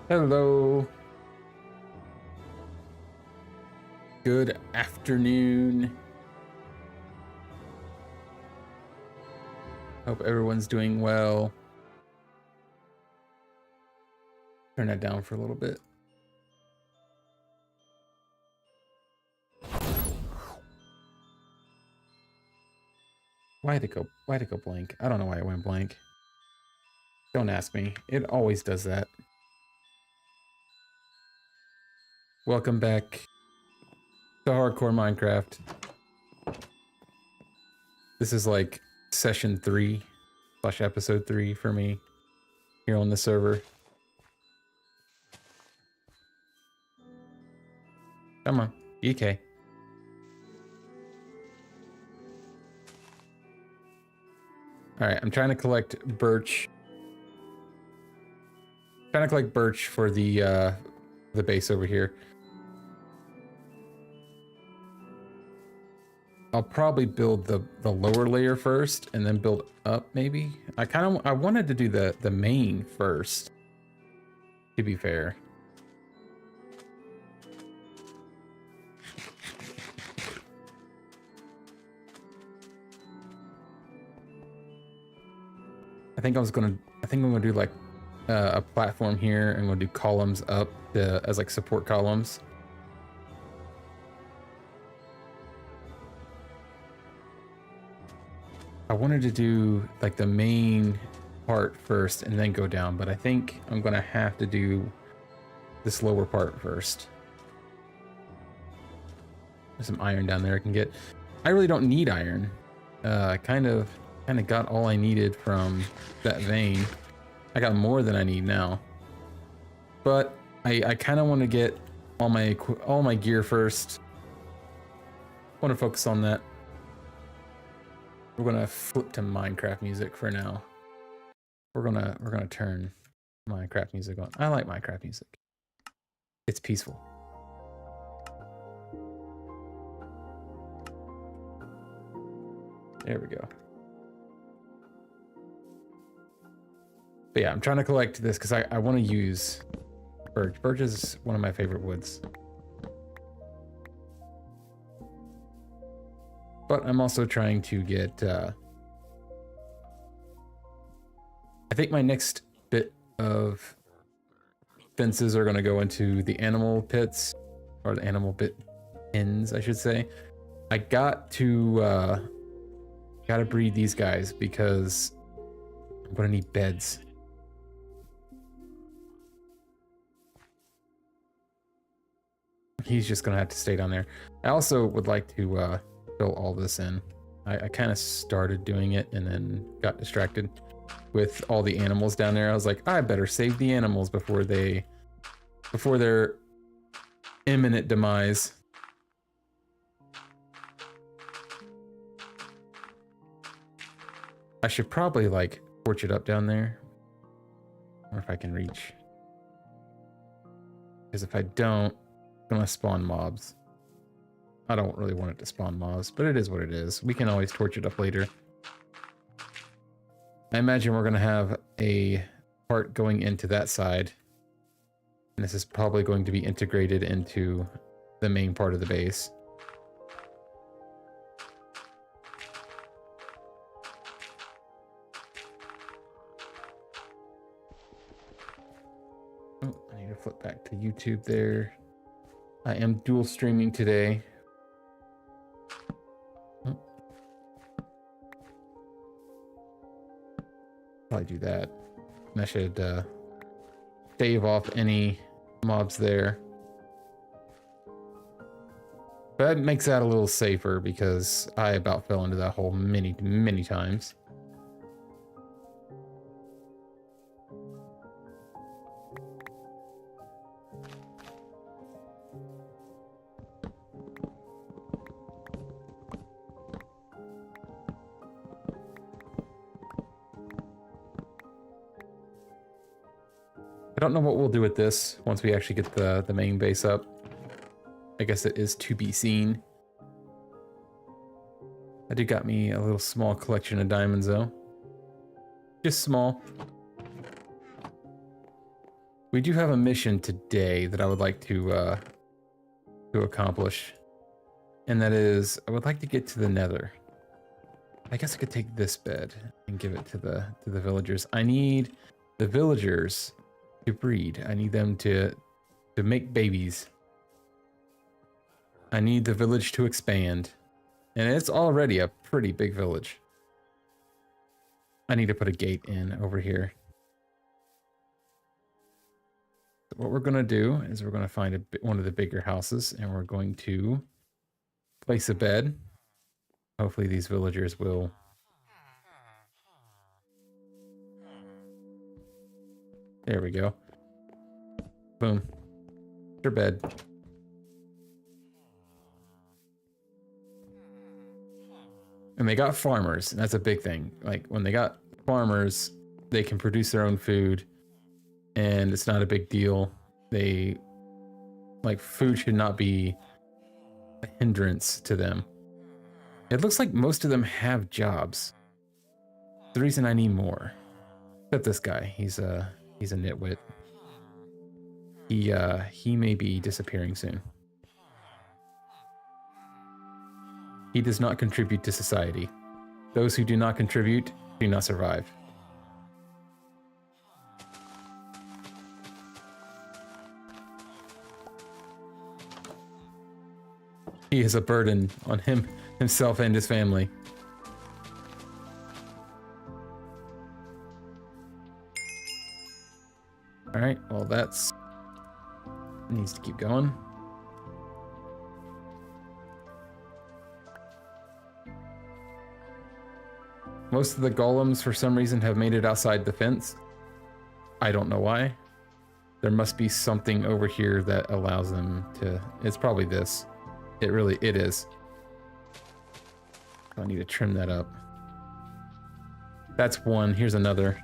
Hello. Good afternoon. Hope everyone's doing well. Turn that down for a little bit. Why'd it go blank? I don't know why it went blank. Don't ask me. It always does that. Welcome back to Hardcore Minecraft. This is like session 3 / episode 3 for me here on the server. Come on, EK. All right, I'm trying to collect birch. Trying to collect birch for the base over here. I'll probably build the lower layer first and then build up maybe. I wanted to do the main first, to be fair. I think I'm gonna do like a platform here, and we'll do columns up as like support columns. I wanted to do like the main part first and then go down, but I think I'm gonna have to do this lower part first. There's some iron down there I can get. I really don't need iron. I kind of got all I needed from that vein. I got more than I need now, but I kind of want to get all my gear first. I want to focus on that. We're gonna flip to Minecraft music for now. We're gonna turn Minecraft music on. I like Minecraft music. It's peaceful. There we go. But yeah, I'm trying to collect this because I want to use birch. Birch is one of my favorite woods. But I'm also trying to get, I think my next bit of fences are going to go into the animal pits, or the animal pit pens, I should say. I got to, gotta breed these guys because I'm going to need beds. He's just going to have to stay down there. I also would like to, fill all this in. I kind of started doing it and then got distracted with all the animals down there. I was like, I better save the animals before their imminent demise. I should probably like torch it up down there. Or if I can reach. Because if I don't, I'm gonna spawn mobs. I don't really want it to spawn mobs, but it is what it is. We can always torch it up later. I imagine we're going to have a part going into that side. And this is probably going to be integrated into the main part of the base. Oh, I need to flip back to YouTube there. I am dual streaming today. Probably do that. And I should stave off any mobs there. But that makes that a little safer because I about fell into that hole many times. I don't know what we'll do with this once we actually get the main base up. I guess it is to be seen. I do got me a little small collection of diamonds though. Just small. We do have a mission today that I would like to accomplish. And that is, I would like to get to the Nether. I guess I could take this bed and give it to the villagers. I need the villagers to breed. I need them to make babies. I need the village to expand. And it's already a pretty big village. I need to put a gate in over here. What we're going to do is we're going to find one of the bigger houses and we're going to place a bed. Hopefully these villagers will. There we go. Boom. Their bed. And they got farmers, and that's a big thing. Like, when they got farmers, they can produce their own food, and it's not a big deal. Food should not be a hindrance to them. It looks like most of them have jobs. The reason I need more. Except this guy, he's a nitwit. He may be disappearing soon. He does not contribute to society. Those who do not contribute do not survive. He is a burden on himself and his family. All right, well, that's needs to keep going. Most of the golems, for some reason, have made it outside the fence. I don't know why. There must be something over here that allows them to. It's probably this. It is. I need to trim that up. That's one. Here's another.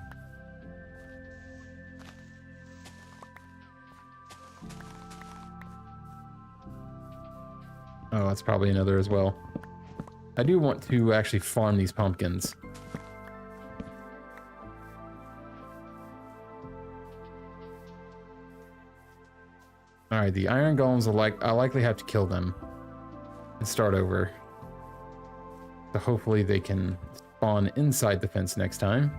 Oh, that's probably another as well. I do want to actually farm these pumpkins. Alright, the iron golems I'll likely have to kill them and start over. So hopefully they can spawn inside the fence next time.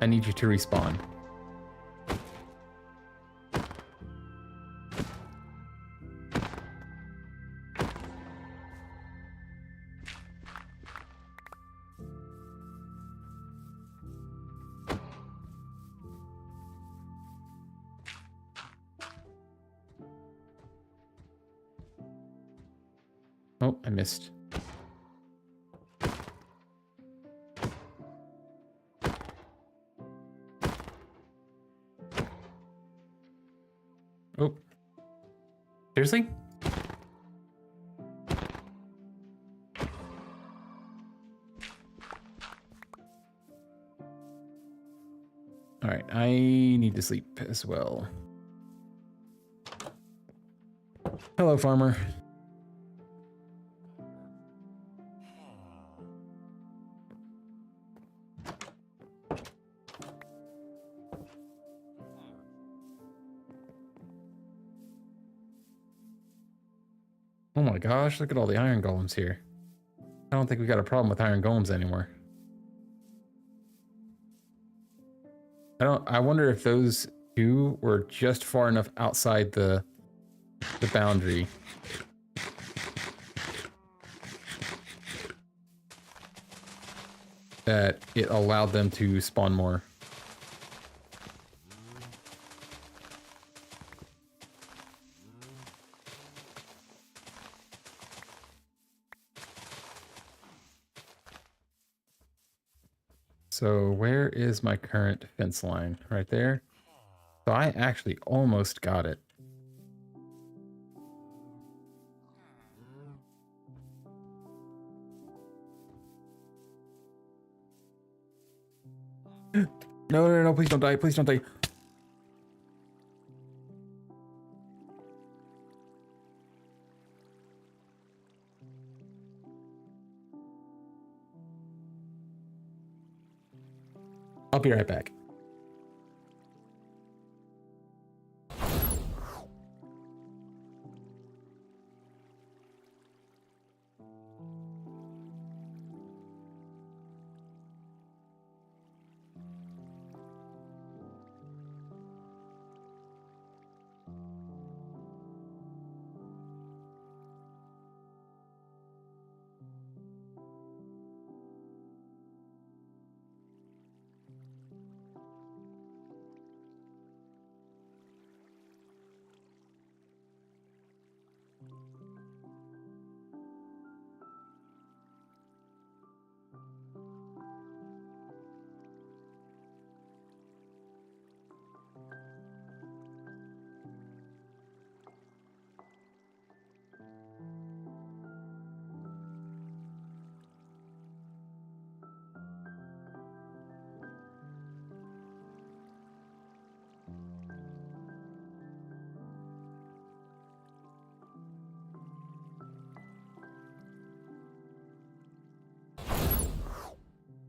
I need you to respawn. Oh, I missed. Oh. Seriously? All right, I need to sleep as well. Hello, farmer. Oh my gosh, look at all the iron golems here. I don't think we got a problem with iron golems anymore. I wonder if those two were just far enough outside the boundary. That it allowed them to spawn more. So where is my current fence line? Right there. So I actually almost got it. No, please don't die. Please don't die. I'll be right back.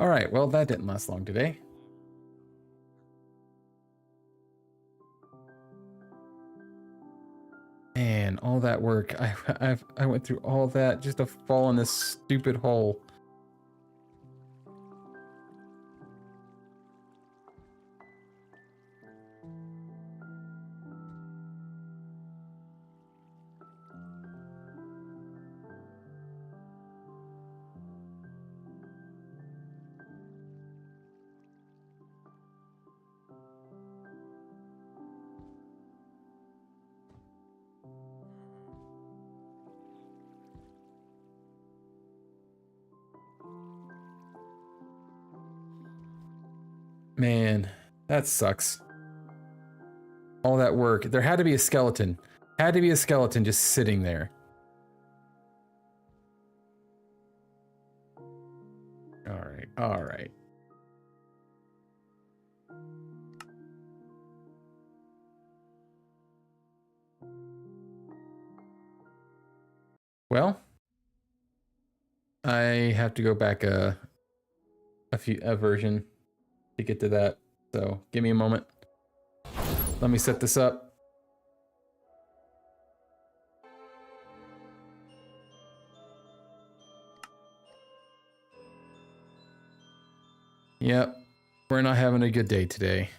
All right, well, that didn't last long today. Man, all that work. I went through all that just to fall in this stupid hole. Man, that sucks. All that work. There had to be a skeleton. Had to be a skeleton just sitting there. All right, all right. Well, I have to go back a version to get to that. So give me a moment. Let me set this up. Yep, we're not having a good day today.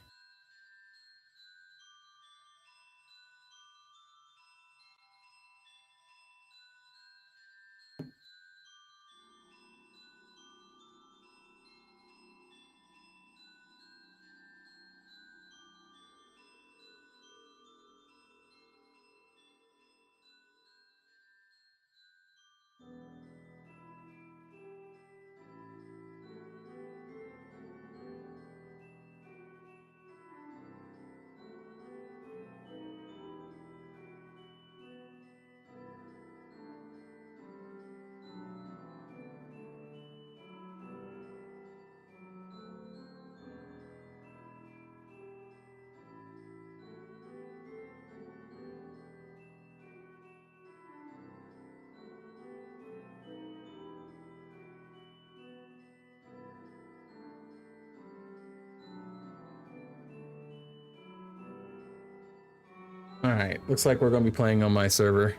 All right, looks like we're going to be playing on my server.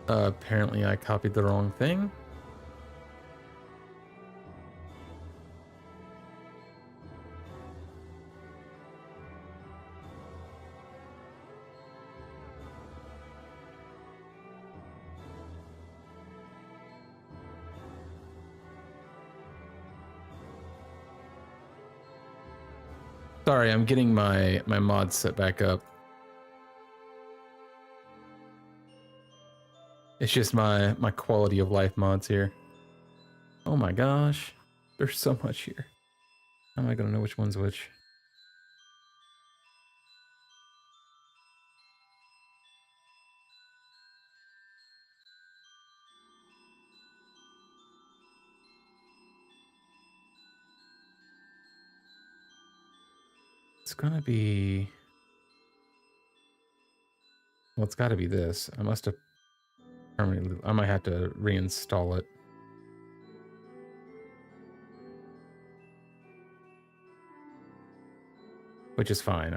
Apparently I copied the wrong thing. Sorry, I'm getting my mods set back up. It's just my quality of life mods here. Oh my gosh, there's so much here. How am I gonna know which one's which? It's gonna be... Well, it's gotta be this. I must have permanently... I might have to reinstall it. Which is fine.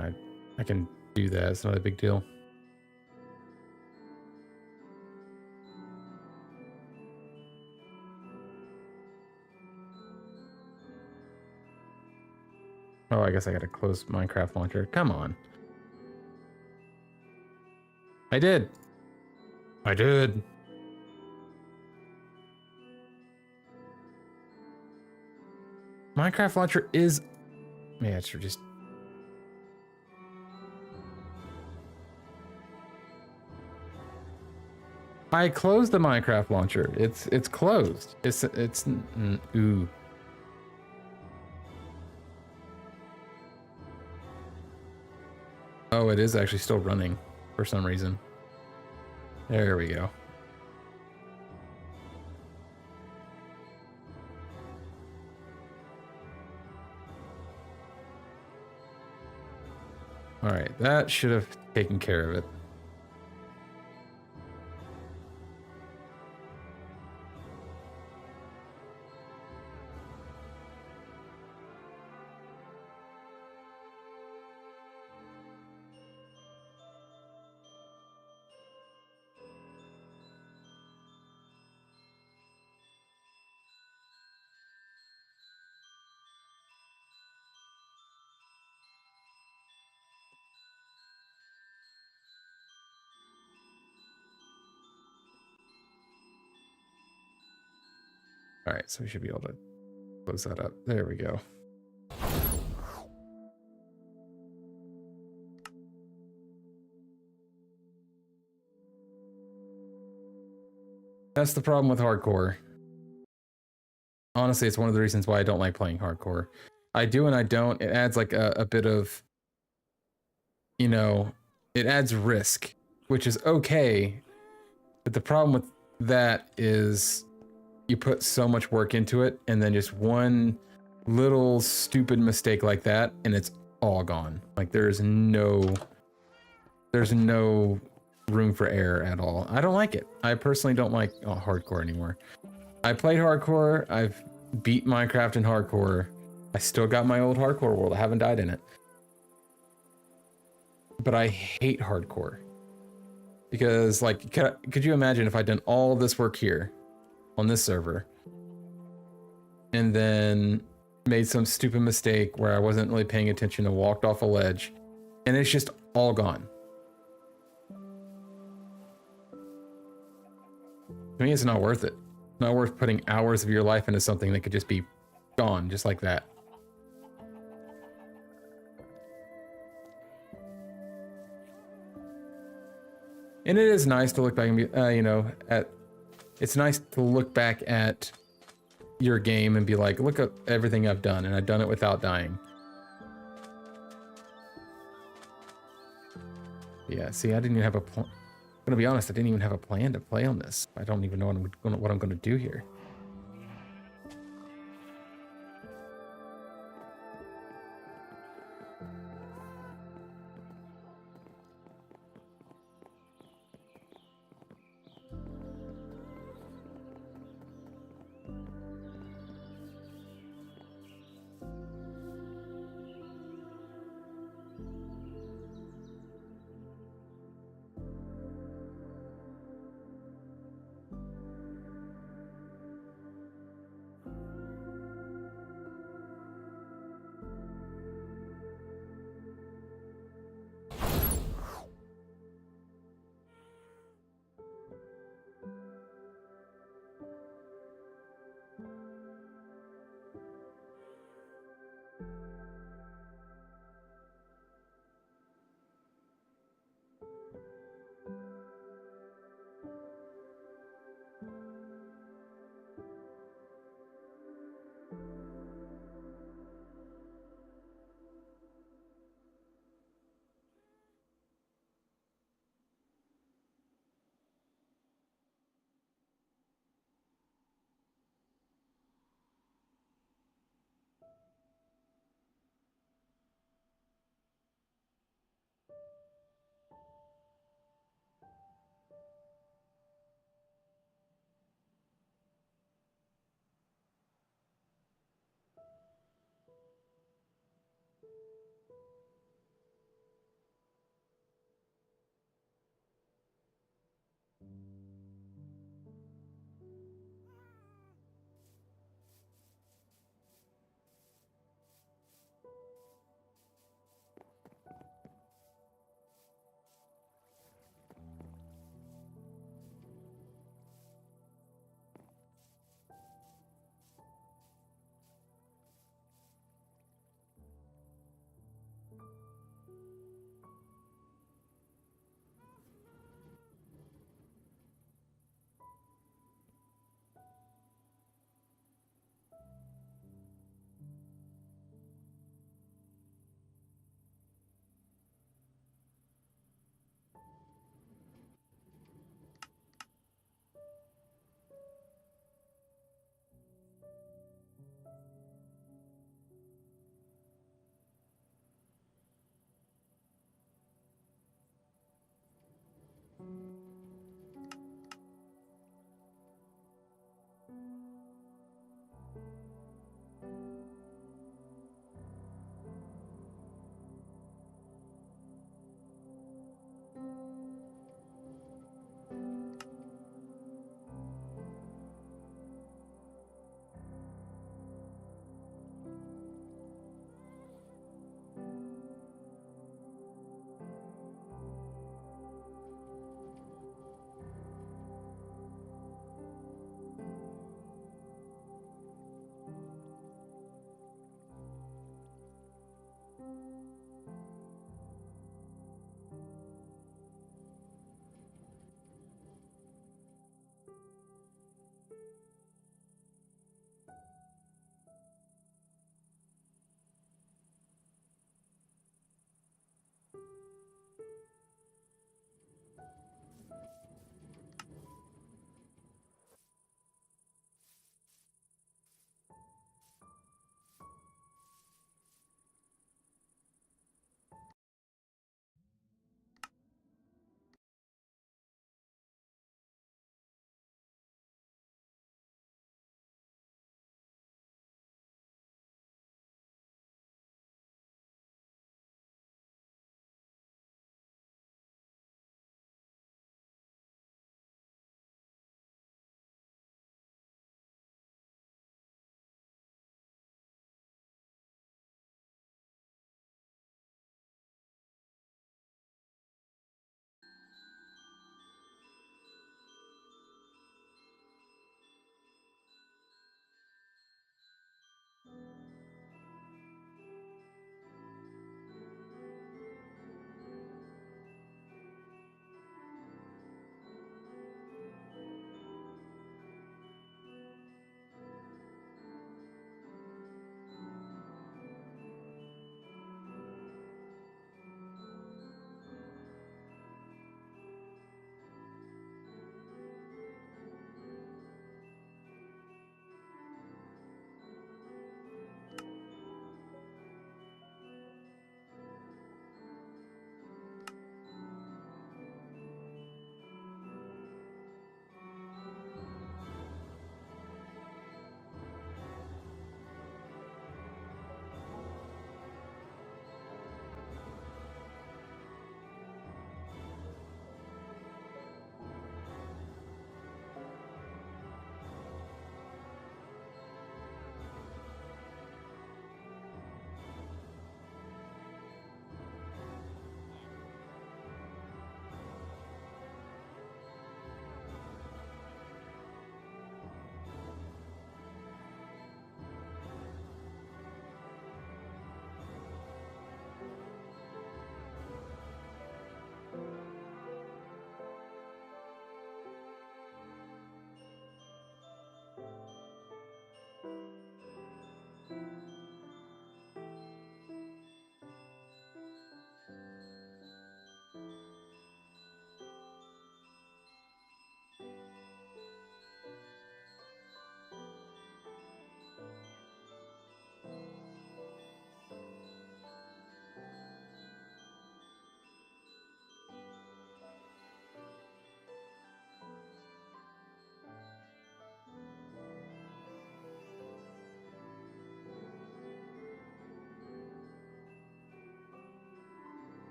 I can do that. It's not a big deal. Oh, I guess I gotta close Minecraft launcher. Come on. I did. I did. Minecraft launcher is... Yeah, it's just... I closed the Minecraft launcher. It's closed. It's ooh. Oh, it is actually still running for some reason. There we go. All right, that should have taken care of it. All right, so we should be able to close that up. There we go. That's the problem with hardcore. Honestly, it's one of the reasons why I don't like playing hardcore. I do and I don't. It adds like a bit of, you know, it adds risk, which is okay. But the problem with that is you put so much work into it and then just one little stupid mistake like that and it's all gone. Like there's no room for error at all. I don't like it. I personally don't like hardcore anymore. I played hardcore. I've beat Minecraft in hardcore. I still got my old hardcore world. I haven't died in it. But I hate hardcore. Because, like, could you imagine if I'd done all this work here on this server and then made some stupid mistake where I wasn't really paying attention and walked off a ledge and it's just all gone. To me, it's not worth it. Not worth putting hours of your life into something that could just be gone just like that. And it is nice to look back and be, you know, it's nice to look back at your game and be like, look at everything I've done, and I've done it without dying. Yeah, see, I didn't even have a plan. I'm gonna be honest, I didn't even have a plan to play on this. I don't even know what I'm gonna do here.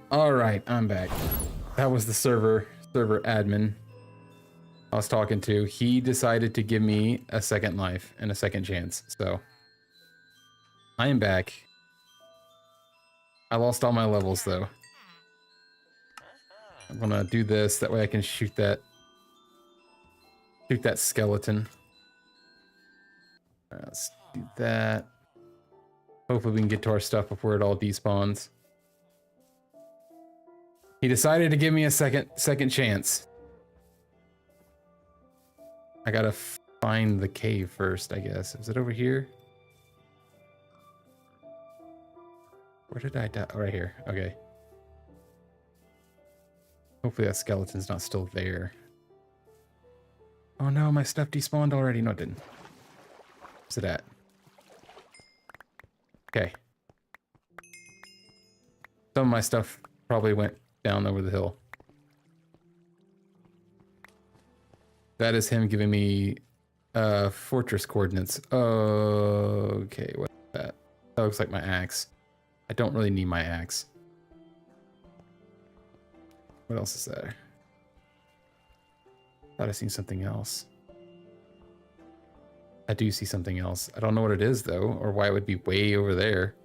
All right, I'm back. That was the server admin I was talking to. He decided to give me a second life and a second chance. So I am back. I lost all my levels though. I'm gonna do this, that way I can shoot that skeleton. All right, let's do that. Hopefully we can get to our stuff before it all despawns. He decided to give me a second chance. I gotta find the cave first, I guess. Is it over here? Where did I die? Oh, right here. Okay. Hopefully that skeleton's not still there. Oh no, my stuff despawned already. No, it didn't. Where's it at? Okay. Some of my stuff probably went down over the hill. That is him giving me fortress coordinates. Okay, what's that? That looks like my axe. I don't really need my axe. What else is there? Thought I seen something else. I do see something else. I don't know what it is though, or why it would be way over there.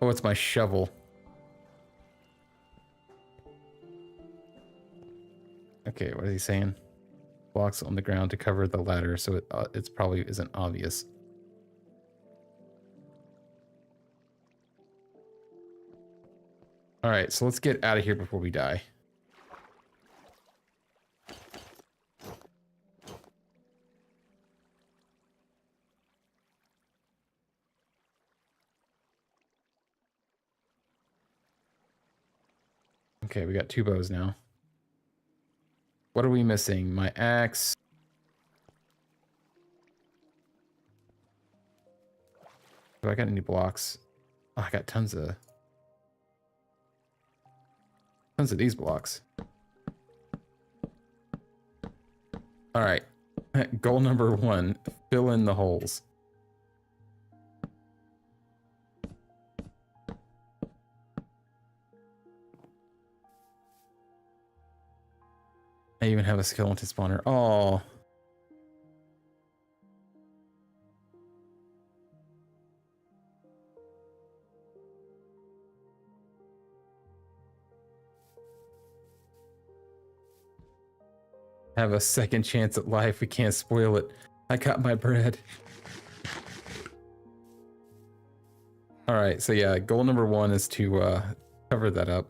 Oh, it's my shovel. Okay, what is he saying? Blocks on the ground to cover the ladder, so it's probably isn't obvious. All right, so let's get out of here before we die. Okay, we got 2 bows now. What are we missing? My axe. Do I got any blocks? Oh, I got tons of these blocks. All right. Goal number 1, fill in the holes. I even have a skeleton spawner. Oh. Have a second chance at life. We can't spoil it. I got my bread. All right, so yeah, goal number 1 is to cover that up.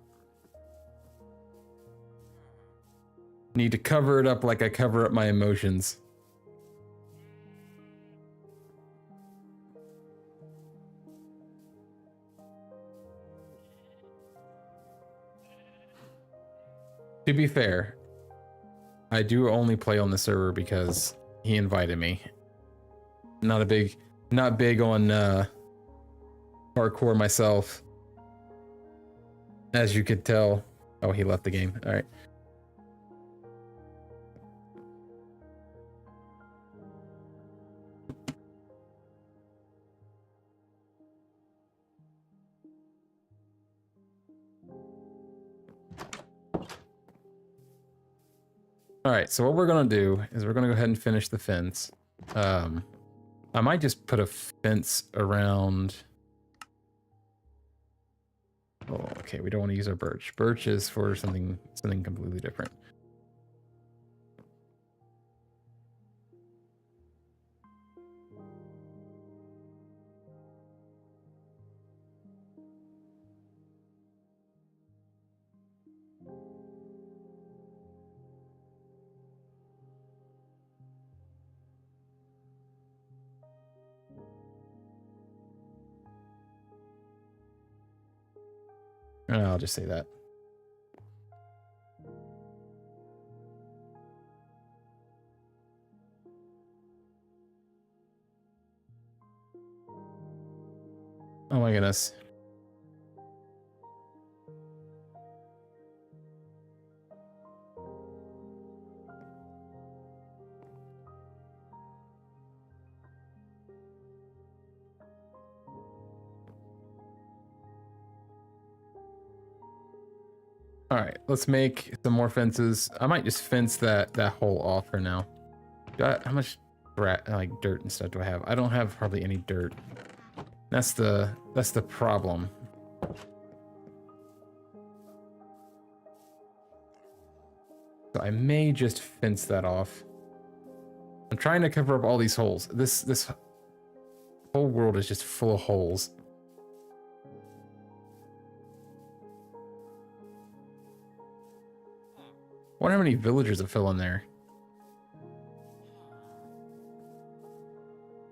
Need to cover it up like I cover up my emotions. To be fair, I do only play on the server because he invited me. Not big on parkour myself, as you could tell. Oh, he left the game. All right. All right, so what we're gonna do is we're gonna go ahead and finish the fence. I might just put a fence around. Oh, okay, we don't want to use our birch. Birch is for something completely different. I'll just say that. Oh my goodness. All right, let's make some more fences. I might just fence that hole off for now. How much like dirt and stuff do I have? I don't have hardly any dirt. That's the problem. So I may just fence that off. I'm trying to cover up all these holes. This whole world is just full of holes. Wonder how many villagers have fell in there.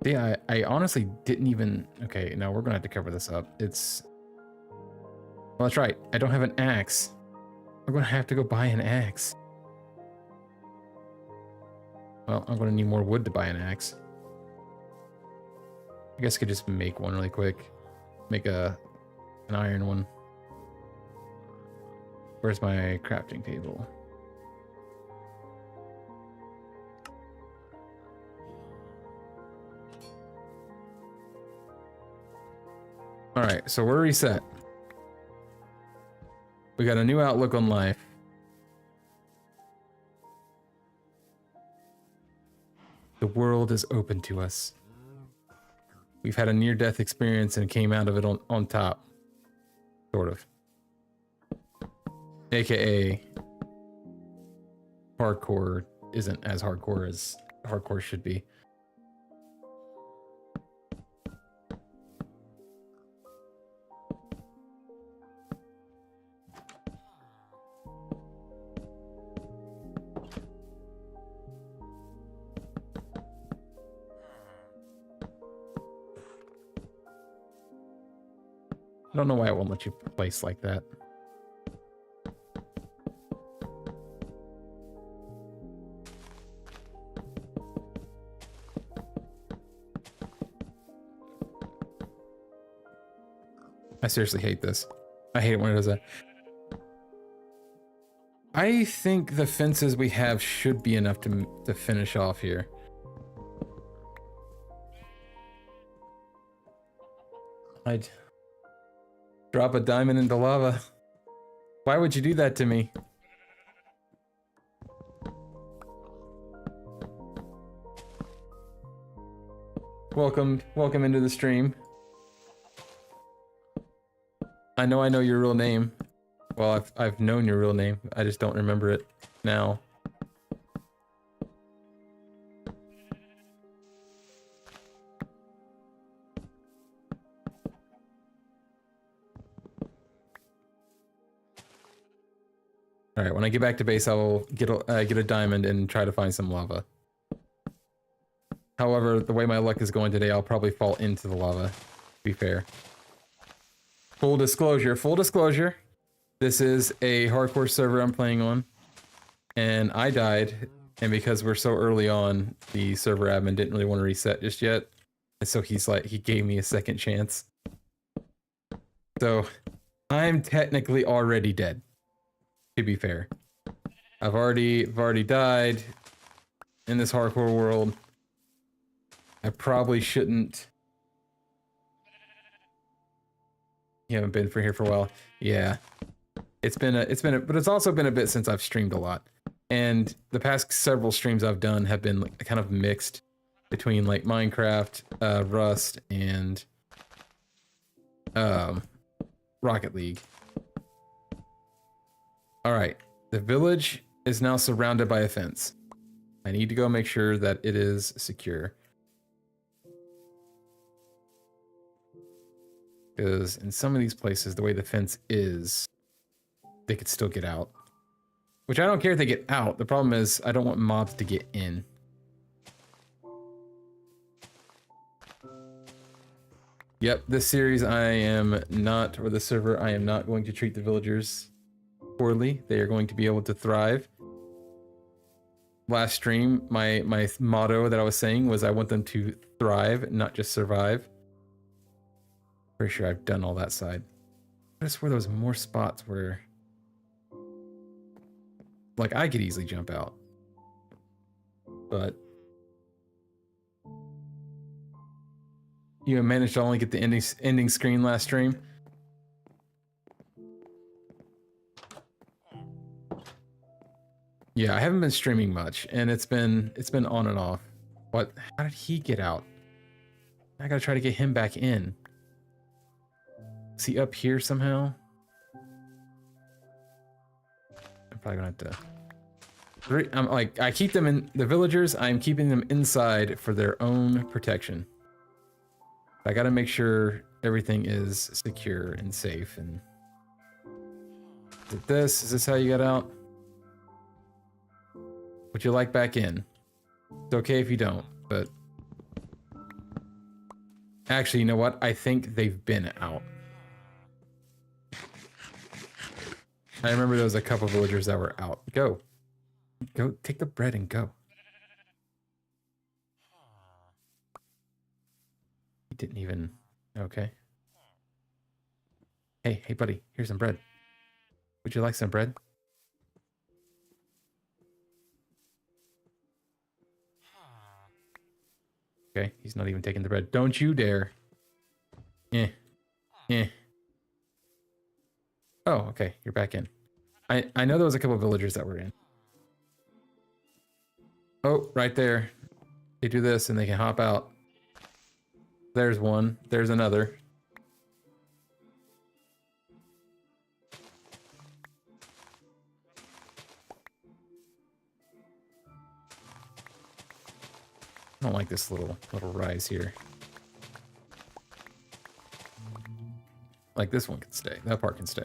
Yeah, I honestly didn't even... Okay, now we're gonna have to cover this up. It's... Well, that's right. I don't have an axe. I'm gonna have to go buy an axe. Well, I'm gonna need more wood to buy an axe. I guess I could just make one really quick. Make an iron one. Where's my crafting table? Alright, so we're reset. We got a new outlook on life. The world is open to us. We've had a near-death experience and came out of it on top. Sort of. AKA... hardcore isn't as hardcore as hardcore should be. I don't know why it won't let you place like that. I seriously hate this. I hate it when it does that. I think the fences we have should be enough to finish off here. I'd drop a diamond into lava. Why would you do that to me? Welcome into the stream. I know your real name. Well, I've known your real name. I just don't remember it now. All right, when I get back to base, I will get a diamond and try to find some lava. However, the way my luck is going today, I'll probably fall into the lava, to be fair. Full disclosure. This is a hardcore server I'm playing on, and I died, and because we're so early on, the server admin didn't really want to reset just yet, and so he gave me a second chance. So, I'm technically already dead, to be fair. I've already died in this hardcore world. I probably shouldn't. You haven't been here for a while. Yeah. But it's also been a bit since I've streamed a lot. And the past several streams I've done have been like, kind of mixed between like Minecraft, Rust, and Rocket League. Alright. The village is now surrounded by a fence. I need to go make sure that it is secure. Because in some of these places, the way the fence is, they could still get out. Which I don't care if they get out. The problem is, I don't want mobs to get in. Yep, this series I am not, or the server, I am not going to treat the villagers poorly. They are going to be able to thrive. Last stream, my motto that I was saying was I want them to thrive, not just survive. Pretty sure I've done all that side. I just swear there was more spots where... like, I could easily jump out. But... you managed to only get the ending screen last stream? Yeah, I haven't been streaming much, and it's been on and off. What? How did he get out? I gotta try to get him back in. Is he up here somehow? I'm probably gonna have to. I'm like, I keep them in the villagers. I'm keeping them inside for their own protection. I gotta make sure everything is secure and safe. And is it this? Is this how you get out? Would you like back in? It's okay if you don't, but actually, you know what? I think they've been out. I remember there was a couple villagers that were out. Go. Go, take the bread and go. He didn't even... Okay. Hey, buddy. Here's some bread. Would you like some bread? Okay, he's not even taking the bread. Don't you dare. Eh. Oh, okay. You're back in. I know there was a couple of villagers that were in. Oh, right there. They do this and they can hop out. There's one. There's another. I don't like this little rise here. Like this one can stay. That part can stay.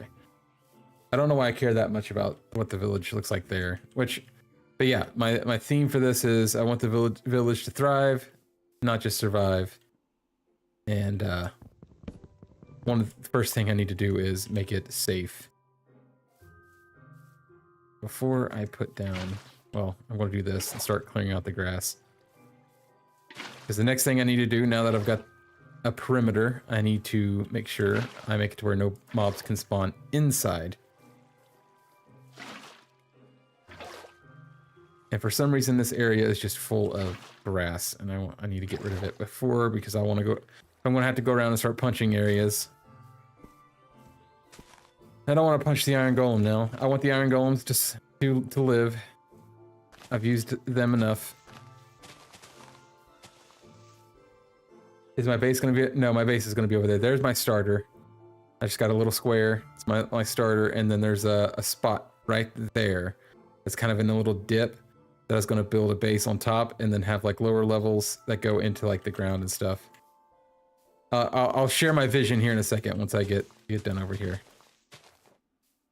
I don't know why I care that much about what the village looks like there. But yeah, my theme for this is I want the village to thrive, not just survive. And one of the first thing I need to do is make it safe. Before I put down, well, I'm going to do this and start clearing out the grass. Because the next thing I need to do now that I've got a perimeter, I need to make sure I make it to where no mobs can spawn inside. And for some reason, this area is just full of grass, and I need to get rid of it before, because I want to go. I'm going to have to go around and start punching areas. I don't want to punch the iron golem now. I want the iron golems just to live. I've used them enough. Is my base going to be... No, my base is going to be over there. There's my starter. I just got a little square. It's my starter, and then there's a spot right there. It's kind of in a little dip that I was going to build a base on top and then have like lower levels that go into like the ground and stuff. I'll share my vision here in a second once I get done over here.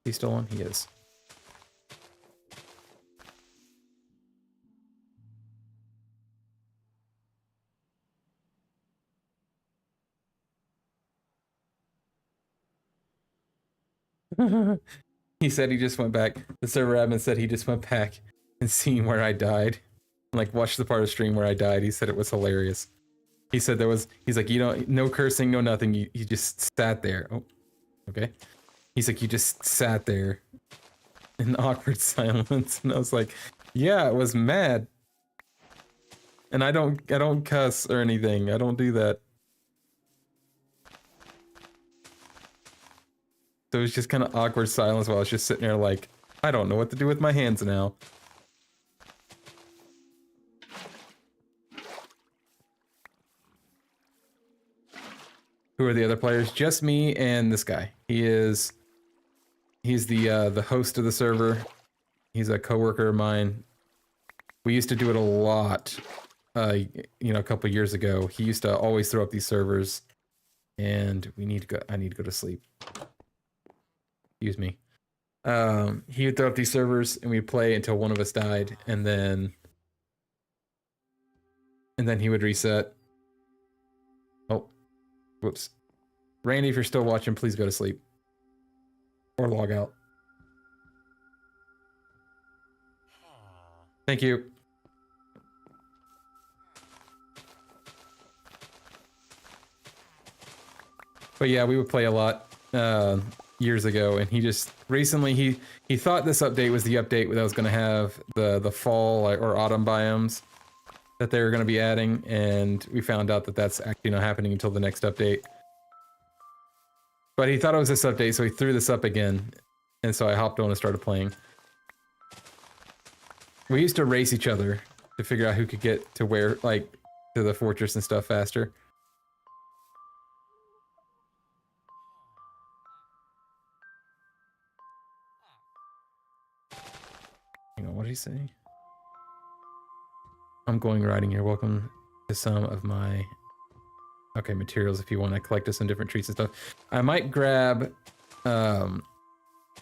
He still on? He is. He said he just went back. The server admin said he just went back and seen where I died. Like, watched the part of the stream where I died. He said it was hilarious. He said he's like, you know, no cursing, no nothing. You just sat there. Oh, okay. He's like, you just sat there in awkward silence. And I was like, yeah, I was mad. And I don't cuss or anything. I don't do that. So it was just kind of awkward silence while I was just sitting there like, I don't know what to do with my hands now. Who are the other players? Just me and this guy. He's the host of the server. He's a coworker of mine. We used to do it a lot, you know, a couple years ago. He used to always throw up these servers, and I need to go to sleep. Excuse me. He would throw up these servers and we'd play until one of us died, and then he would reset. Oh, whoops. Randy, if you're still watching, please go to sleep. Or log out. Thank you. But yeah, we would play a lot years ago, and he just recently he thought this update was the update that was going to have the fall or autumn biomes that they were going to be adding, and we found out that that's actually not happening until the next update. But he thought it was this update, so he threw this up again, and so I hopped on and started playing. We used to race each other to figure out who could get to where, like, to the fortress and stuff faster. Hang on, what did he say? I'm going riding here. Welcome to some of my... Okay, materials if you want to collect us some different treats and stuff. I might grab...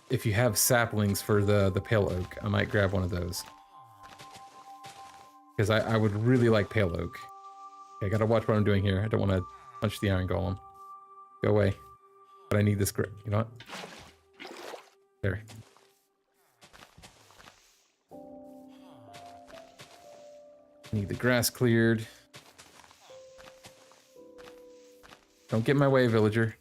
if you have saplings for the pale oak, I might grab one of those. Because I would really like pale oak. Okay, I gotta watch what I'm doing here. I don't want to punch the iron golem. Go away. But I need this grip. You know what? There. Need the grass cleared. Don't get in my way, villager.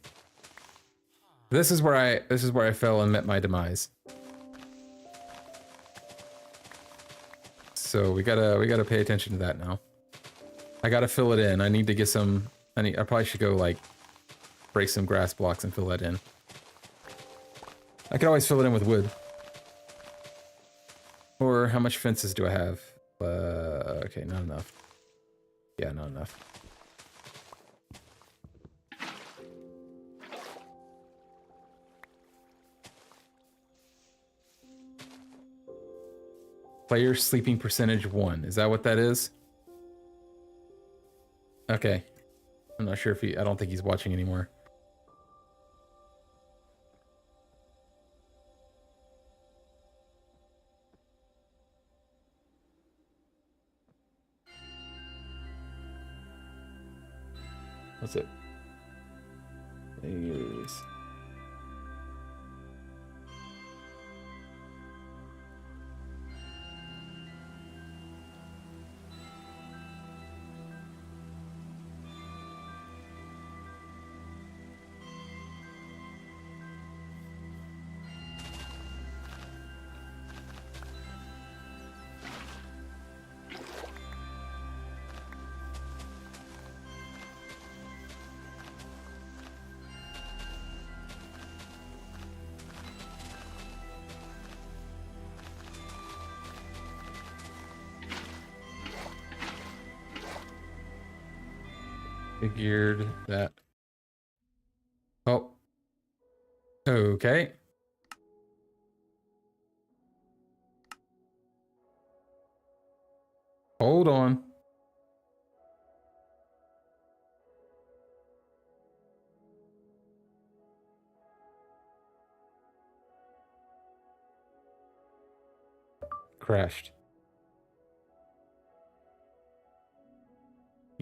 This is where I fell and met my demise. So we gotta pay attention to that now. I gotta fill it in. I need to get some. I probably should go like break some grass blocks and fill that in. I could always fill it in with wood. Or how much fences do I have? Okay, not enough. Yeah, not enough. Player sleeping percentage 1. Is that what that is? Okay. I'm not sure if I don't think he's watching anymore. What's it? Players. Figured that. Oh. Okay. Hold on. Crashed.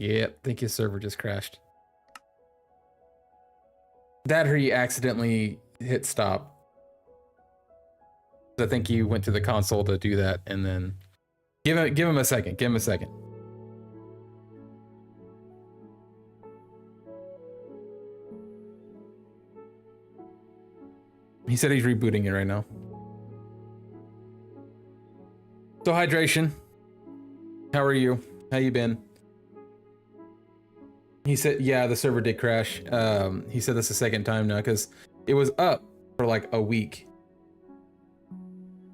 Yep, I think his server just crashed. That or he accidentally hit stop. I think he went to the console to do that, and then give him a second. Give him a second. He said he's rebooting it right now. So hydration. How are you? How you been? He said, yeah, the server did crash. He said this the second time now because it was up for like a week.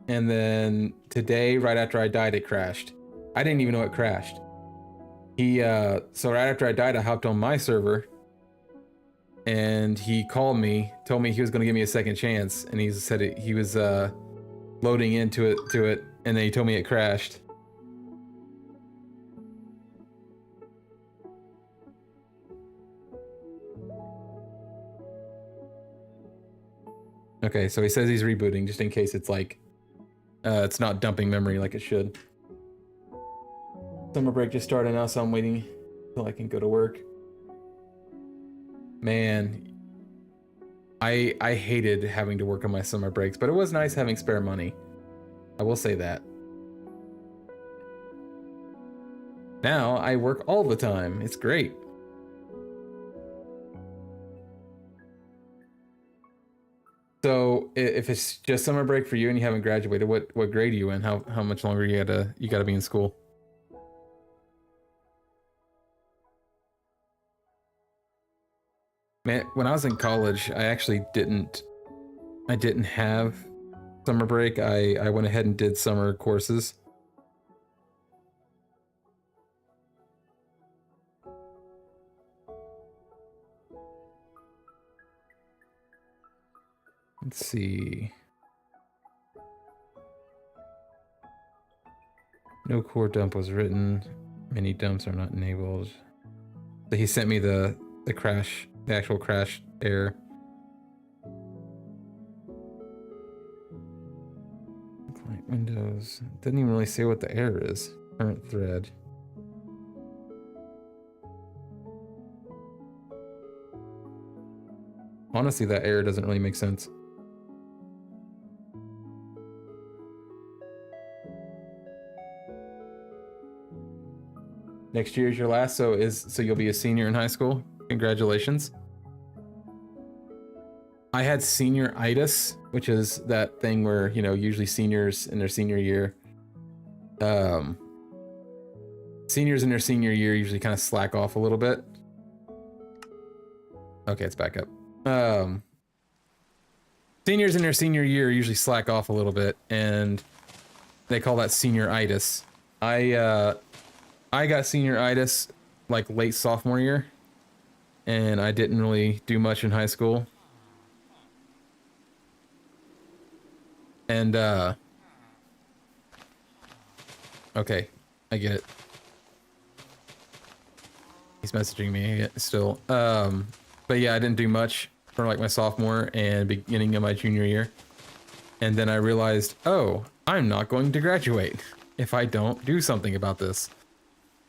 And then today, right after I died, it crashed. I didn't even know it crashed. So right after I died, I hopped on my server and he called me, told me he was going to give me a second chance. And he said he was loading into it. And then he told me it crashed. Okay, so he says he's rebooting just in case it's like, it's not dumping memory like it should. Summer break just started now, so I'm waiting till I can go to work. Man, I hated having to work on my summer breaks, but it was nice having spare money. I will say that. Now I work all the time. It's great. So if it's just summer break for you and you haven't graduated, what grade are you in? How much longer you gotta be in school? Man, when I was in college, I actually didn't have summer break. I went ahead and did summer courses. Let's see. No core dump was written. Many dumps are not enabled. So he sent me the crash, the actual crash error. Client windows. Doesn't even really say what the error is. Current thread. Honestly, that error doesn't really make sense. Next year is your last, so you'll be a senior in high school. Congratulations. I had senioritis, which is that thing where, you know, usually seniors in their senior year, seniors in their senior year usually kind of slack off a little bit. Okay, it's back up. Seniors in their senior year usually slack off a little bit, and they call that senioritis. I got senioritis like late sophomore year, and I didn't really do much in high school. And okay, I get it. He's messaging me still. But yeah, I didn't do much for like my sophomore and beginning of my junior year. And then I realized, oh, I'm not going to graduate if I don't do something about this.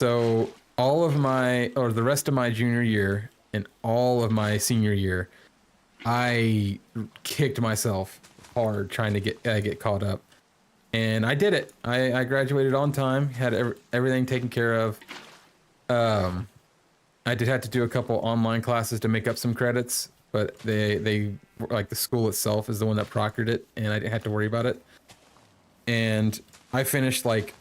So all of my, or the rest of my junior year and all of my senior year, I kicked myself hard trying to get caught up. And I did it. I graduated on time, had everything taken care of. I did have to do a couple online classes to make up some credits, but they like the school itself is the one that proctored it, and I didn't have to worry about it. And I finished like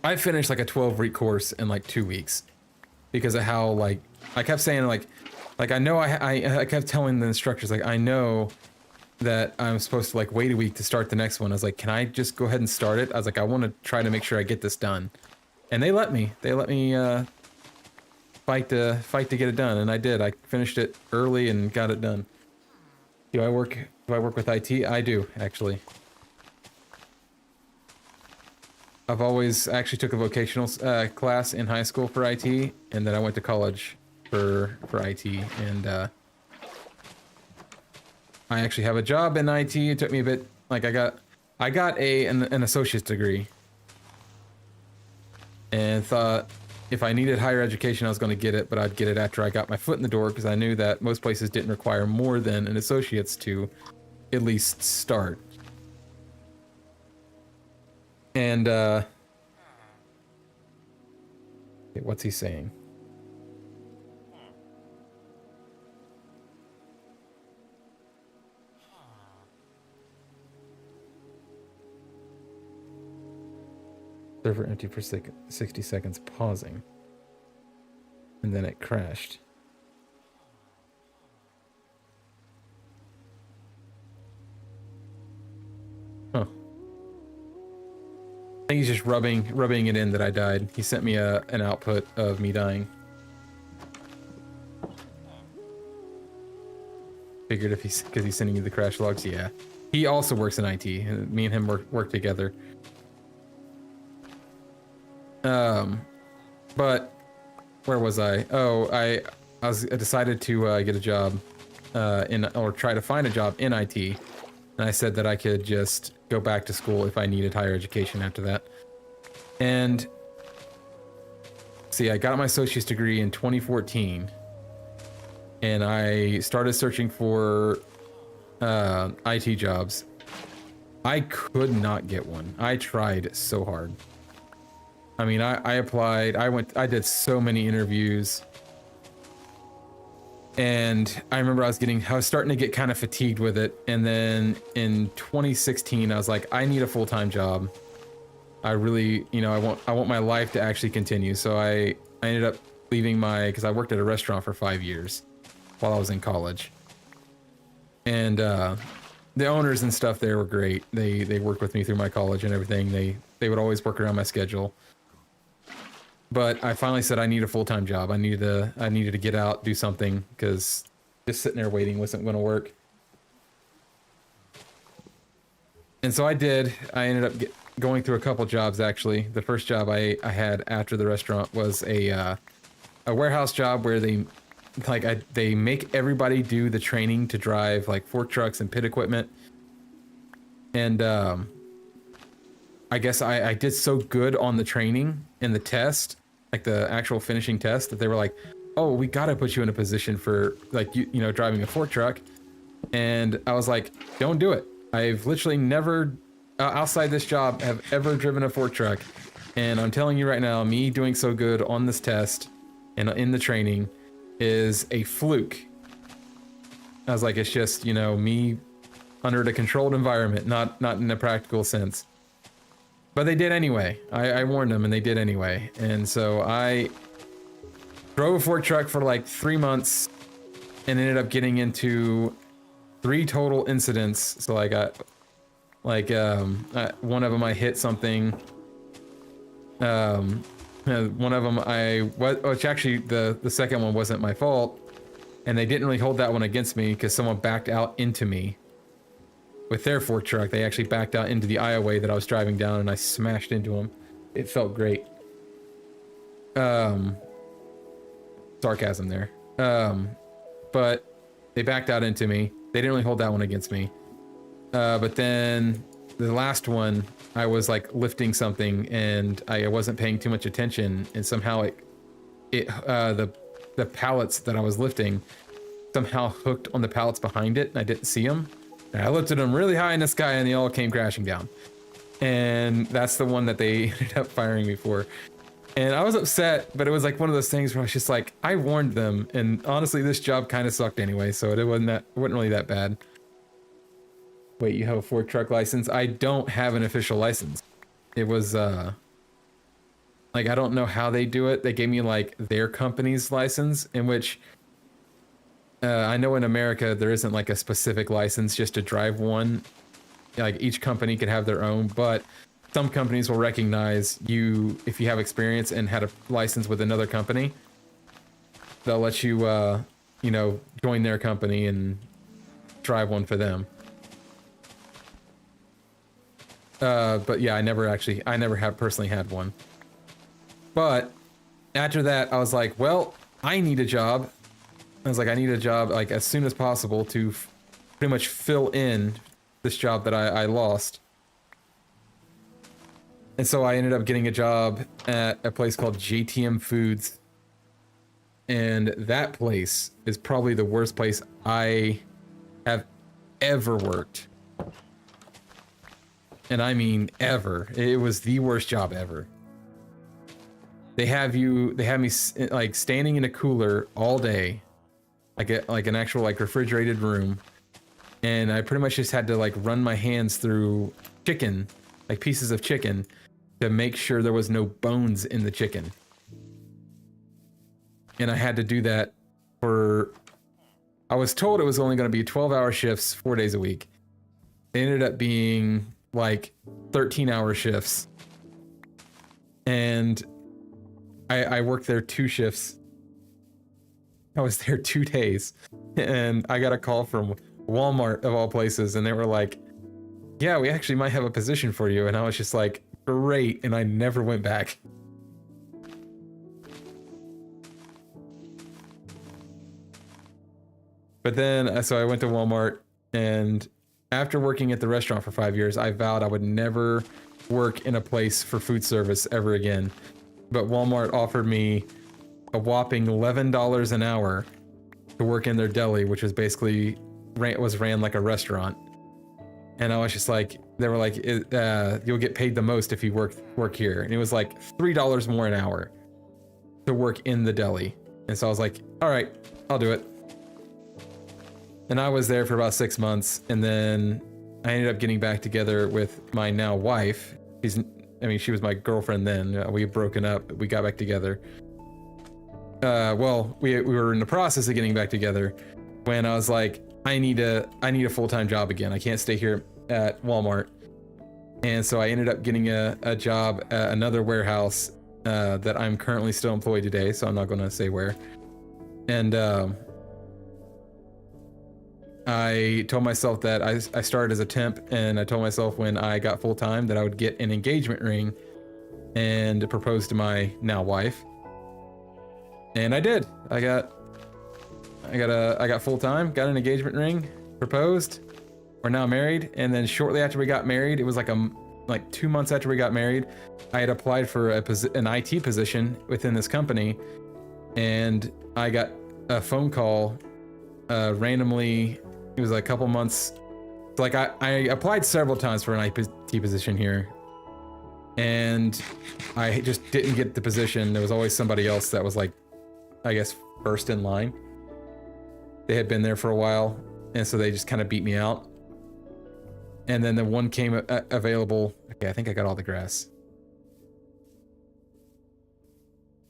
a 12-week course in like 2 weeks because of how, like, I kept saying like I know I kept telling the instructors, like, I know that I'm supposed to like wait a week to start the next one. I was like, can I just go ahead and start it? I was like, I want to try to make sure I get this done. And they let me fight to get it done, and I did. I finished it early and got it done. Do I work with IT? I do, actually. I've always actually took a vocational class in high school for IT, and then I went to college for IT, and I actually have a job in IT. It took me a bit, like I got an associate's degree, and thought if I needed higher education, I was going to get it, but I'd get it after I got my foot in the door, because I knew that most places didn't require more than an associate's to at least start. And what's he saying? Server empty for 60 seconds, pausing. And then it crashed. Huh. I think he's just rubbing it in that I died. He sent me an output of me dying. Figured if because he's sending you the crash logs, yeah. He also works in IT. Me and him work together. But where was I? Oh, I decided to get a job or try to find a job in IT, and I said that I could just go back to school if I needed higher education after that. And see, I got my associate's degree in 2014, and I started searching for IT jobs. I could not get one. I tried so hard. I mean, I applied, I did so many interviews, and I remember I was starting to get kind of fatigued with it. And then in 2016, I was like, I need a full-time job. I really, you know, I want my life to actually continue. So I ended up leaving because I worked at a restaurant for 5 years while I was in college. And the owners and stuff there were great. They worked with me through my college and everything. They would always work around my schedule. But I finally said I need a full-time job. I needed to get out, do something, because just sitting there waiting wasn't going to work. And so I ended up going through a couple jobs, actually. The first job I had after the restaurant was a warehouse job where they make everybody do the training to drive like fork trucks and pit equipment. And I guess I did so good on the training and the test, like the actual finishing test, that they were like, oh, we gotta put you in a position for like, you know, driving a fork truck. And I was like, don't do it. I've literally never, outside this job, have ever driven a fork truck. And I'm telling you right now, me doing so good on this test and in the training is a fluke. I was like, it's just, you know, me under the controlled environment, not in a practical sense. But they did anyway. I warned them and they did anyway. And so I drove a fork truck for like 3 months and ended up getting into 3 total incidents. So I got like one of them I hit something. One of them which actually the second one wasn't my fault, and they didn't really hold that one against me because someone backed out into me with their fork truck. They actually backed out into the aisleway that I was driving down, and I smashed into them. It felt great. Sarcasm there. But they backed out into me. They didn't really hold that one against me. But then the last one, I was like lifting something and I wasn't paying too much attention, and somehow the pallets that I was lifting somehow hooked on the pallets behind it, and I didn't see them. And I lifted them really high in the sky and they all came crashing down. And that's the one that they ended up firing me for. And I was upset, but it was like one of those things where I was just like, I warned them, and honestly this job kind of sucked anyway, so it wasn't really that bad. Wait, you have a fork truck license? I don't have an official license. It was like, I don't know how they do it. They gave me like their company's license, in which I know in America there isn't like a specific license just to drive one. Like each company could have their own, but some companies will recognize you if you have experience and had a license with another company. They'll let you, you know, join their company and drive one for them. But yeah, I never have personally had one. But after that, I was like, well, I need a job. I was like, I need a job like as soon as possible to pretty much fill in this job that I lost. And so I ended up getting a job at a place called JTM Foods. And that place is probably the worst place I have ever worked. And I mean ever. It was the worst job ever. They had me like standing in a cooler all day, like an actual like refrigerated room, and I pretty much just had to like run my hands through chicken, like pieces of chicken, to make sure there was no bones in the chicken. And I had to do that for, I was told it was only going to be 12-hour shifts, 4 days a week. They ended up being like 13-hour shifts. And I worked there 2 shifts. I was there 2 days. And I got a call from Walmart of all places, and they were like, yeah, we actually might have a position for you. And I was just like, great. And I never went back. But then, so I went to Walmart, and after working at the restaurant for 5 years, I vowed I would never work in a place for food service ever again. But Walmart offered me a whopping $11 an hour to work in their deli, which was basically ran like a restaurant. And I was just like, they were like, you'll get paid the most if you work here. And it was like $3 more an hour to work in the deli. And so I was like, all right, I'll do it. And I was there for about 6 months, and then I ended up getting back together with my now wife. She was my girlfriend then. We had broken up, but we got back together. Well, we were in the process of getting back together when I was like, I need a full-time job again. I can't stay here at Walmart. And so I ended up getting a job at another warehouse that I'm currently still employed today, so I'm not going to say where. And I told myself that I started as a temp, and I told myself when I got full time that I would get an engagement ring and propose to my now wife. And I did. I got full time, got an engagement ring, proposed. We're now married, and then shortly after we got married, it was like 2 months after we got married, I had applied for an IT position within this company, and I got a phone call randomly. It was a couple months. Like I applied several times for an IT position here, and I just didn't get the position. There was always somebody else that was like, I guess, first in line. They had been there for a while, and so they just kind of beat me out. And then the one came available. Okay, I think I got all the grass.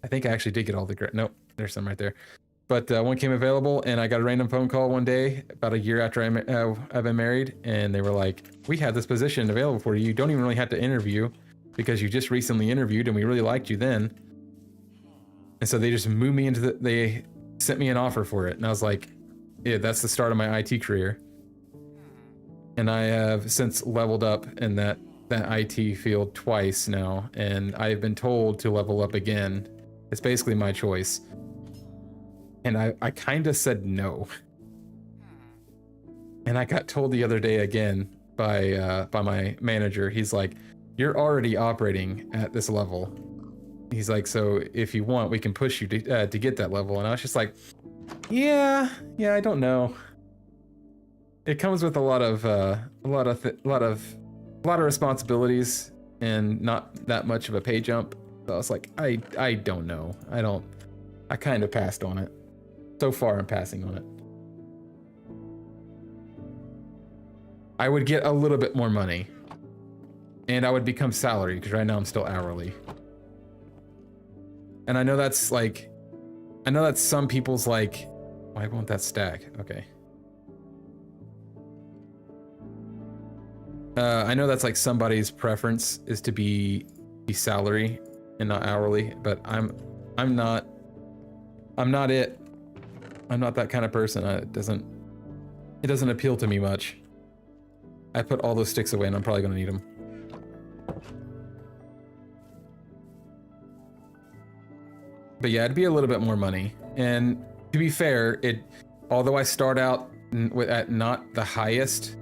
I think I actually did get all the grass. Nope, there's some right there. But one came available, and I got a random phone call one day about a year after I've been married, and they were like, "We have this position available for you. You don't even really have to interview because you just recently interviewed, and we really liked you then." And so they just moved me into they sent me an offer for it, and I was like, "Yeah, that's the start of my IT career." And I have since leveled up in that IT field twice now, and I've been told to level up again. It's basically my choice. And I kind of said no. And I got told the other day again by my manager. He's like, "You're already operating at this level." He's like, "So if you want, we can push you to get that level." And I was just like, yeah, I don't know. It comes with a lot of responsibilities and not that much of a pay jump. So I was like, I don't know. I kind of passed on it. So far, I'm passing on it. I would get a little bit more money, and I would become salary, because right now I'm still hourly. And I know that's some people's like, why won't that stack? Okay. I know that's like somebody's preference is to be salary and not hourly, but I'm not it. I'm not that kind of person. It doesn't appeal to me much. I put all those sticks away, and I'm probably gonna need them. But yeah, it'd be a little bit more money. And to be fair, although I start out at not the highest,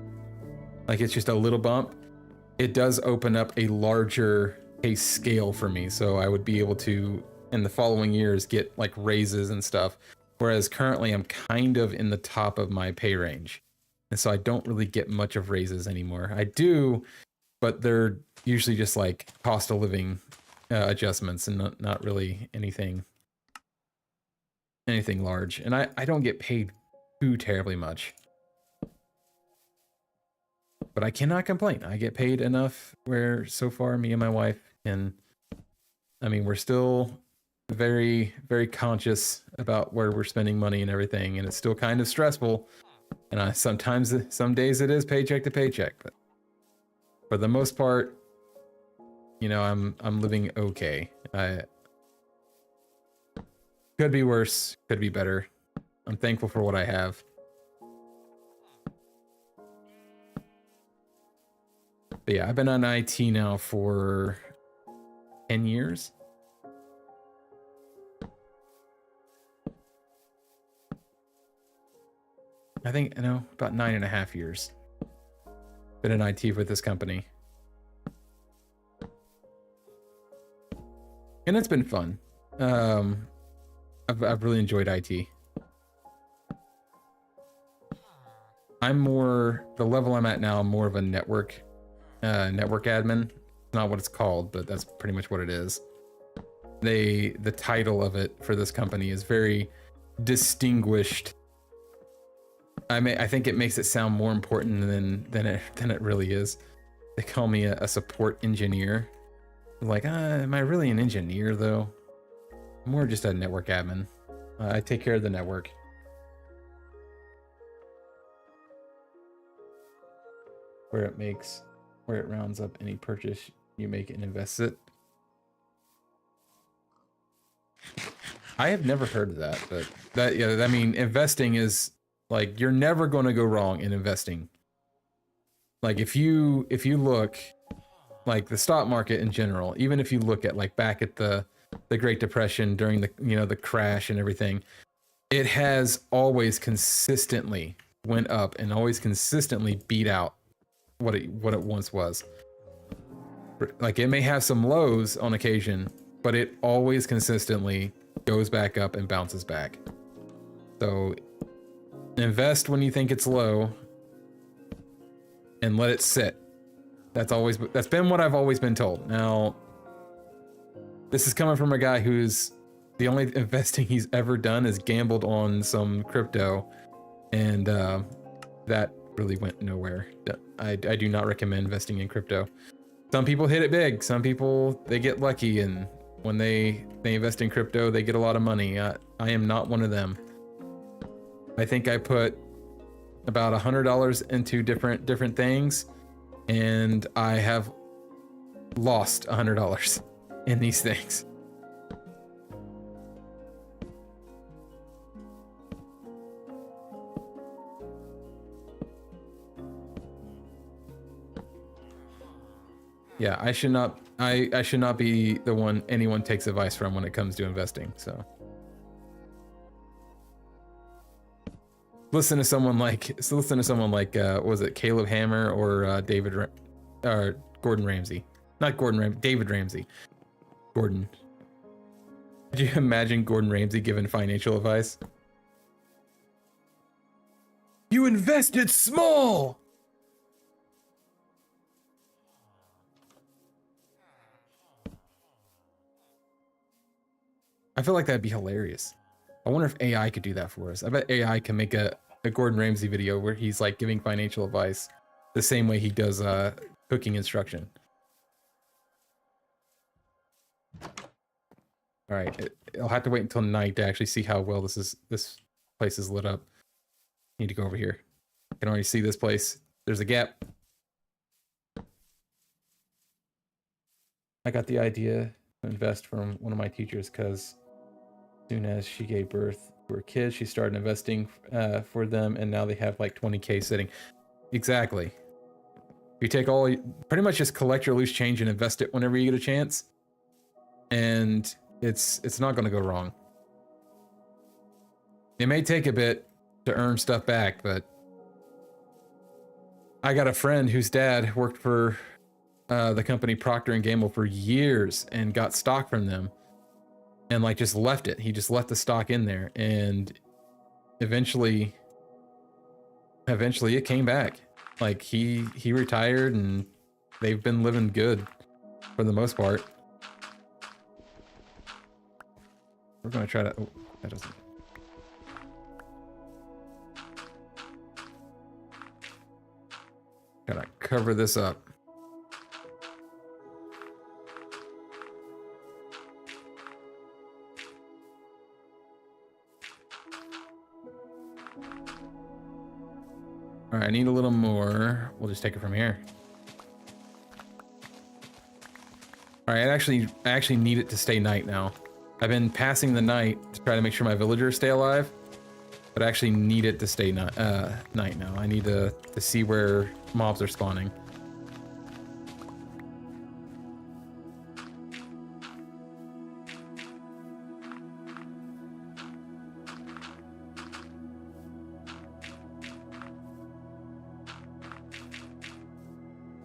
like it's just a little bump, it does open up a larger pay scale for me. So I would be able to, in the following years, get like raises and stuff. Whereas currently I'm kind of in the top of my pay range. And so I don't really get much of raises anymore. I do, but they're usually just like cost of living adjustments and not really anything large. And I don't get paid too terribly much. But I cannot complain. I get paid enough where so far me and my wife can, I mean, we're still very, very conscious about where we're spending money and everything, and it's still kind of stressful. And some days it is paycheck to paycheck, but for the most part, you know, I'm living okay. Could be worse, could be better. I'm thankful for what I have. But yeah, I've been on IT now for 10 years. I think, about 9.5 years. Been in IT with this company. And it's been fun. I've really enjoyed IT. The level I'm at now, I'm more of a network admin. It's not what it's called, but that's pretty much what it is. The title of it for this company is very distinguished. I think it makes it sound more important than it really is. They call me a support engineer. Like, am I really an engineer though? I'm more just a network admin. I take care of the network. Where it rounds up any purchase you make and invests it. I have never heard of that, but I mean, investing is Like, you're never going to go wrong in investing. Like, if you look, like the stock market in general, even if you look at like back at the Great Depression during the, you know, the crash and everything, it has always consistently went up and always consistently beat out what it once was. Like, it may have some lows on occasion, but it always consistently goes back up and bounces back. So invest when you think it's low and let it sit. That's been what I've always been told. Now, this is coming from a guy who's the only investing he's ever done is gambled on some crypto, and that really went nowhere. I do not recommend investing in crypto. Some people hit it big. Some people, they get lucky, and when they invest in crypto, they get a lot of money. I am not one of them. I think I put about $100 into different things, and I have lost $100 in these things. Yeah, I should not be the one anyone takes advice from when it comes to investing. So listen to someone like what was it, Caleb Hammer or Gordon Ramsay? Not Gordon Ramsay, David Ramsay. Gordon. Could you imagine Gordon Ramsay giving financial advice? You invested small. I feel like that'd be hilarious. I wonder if AI could do that for us. I bet AI can make a Gordon Ramsay video where he's like giving financial advice the same way he does cooking instruction. All right, I'll have to wait until night to actually see how well this place is lit up. Need to go over here. I can already see this place. There's a gap. I got the idea to invest from one of my teachers because as soon as she gave birth to her kids, she started investing for them, and now they have like 20K sitting. Exactly. You take pretty much just collect your loose change and invest it whenever you get a chance, and it's not going to go wrong. It may take a bit to earn stuff back, but I got a friend whose dad worked for the company Procter & Gamble for years and got stock from them, and like just left it. He just left the stock in there, and eventually it came back. Like he retired, and they've been living good for the most part. We're gonna try to, oh, that doesn't. Gotta cover this up. All right, I need a little more. We'll just take it from here. All right, I actually need it to stay night now. I've been passing the night to try to make sure my villagers stay alive, but I actually need it to stay night now. I need to see where mobs are spawning.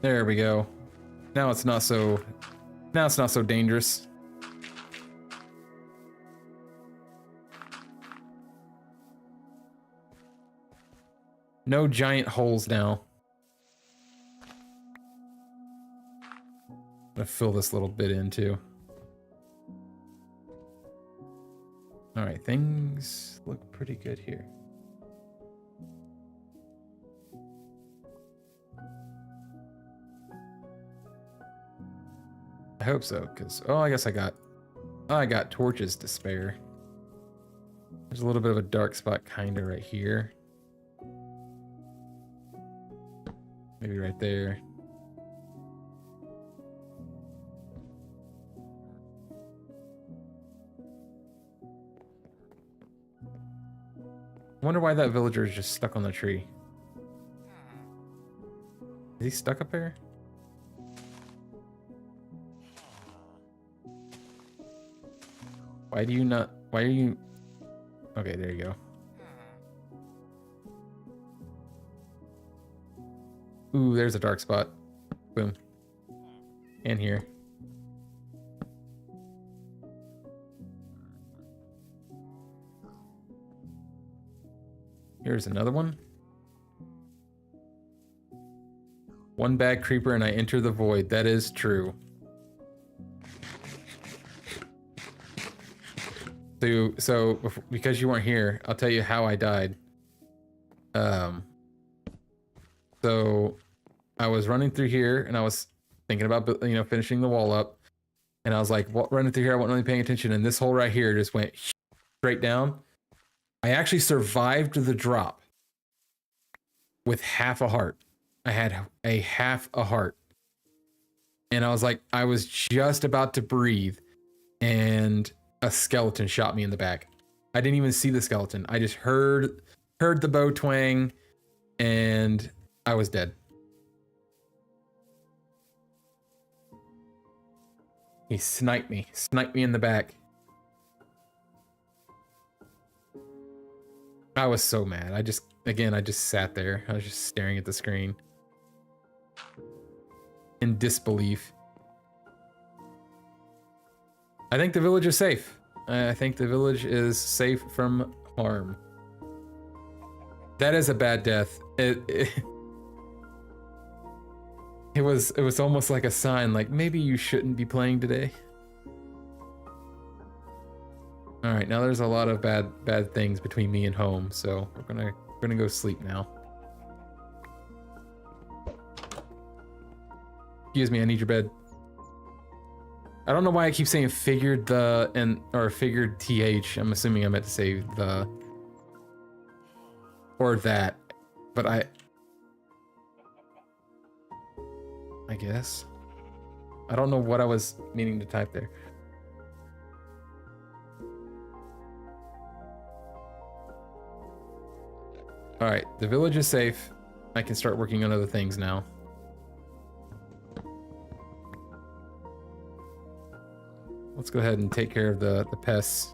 There we go. Now it's not so dangerous. No giant holes now. I'm gonna fill this little bit in too. All right, things look pretty good here. I hope so, because I guess I got torches to spare. There's a little bit of a dark spot kinda right here. Maybe right there. I wonder why that villager is just stuck on the tree. Is he stuck up there? Why do you not... Why are you... Okay, there you go. Ooh, there's a dark spot. Boom. And here. Here's another one. One bad creeper and I enter the void. That is true. So because you weren't here, I'll tell you how I died. So I was running through here and I was thinking about, you know, finishing the wall up. And I was like, running through here, I wasn't really paying attention. And this hole right here just went straight down. I actually survived the drop with half a heart. I had a half a heart. And I was like, I was just about to breathe and a skeleton shot me in the back. I didn't even see the skeleton. I just heard the bow twang and I was dead. He sniped me in the back. I was so mad. I just sat there. I was just staring at the screen in disbelief. I think the village is safe. I think the village is safe from harm. That is a bad death. It was almost like a sign, like maybe you shouldn't be playing today. All right, now there's a lot of bad things between me and home, so we're gonna go sleep now. Excuse me, I need your bed. I don't know why I keep saying figured or figured th. I'm assuming I meant to say the or that, but I guess. I don't know what I was meaning to type there. All right, the village is safe. I can start working on other things now. Let's go ahead and take care of the pests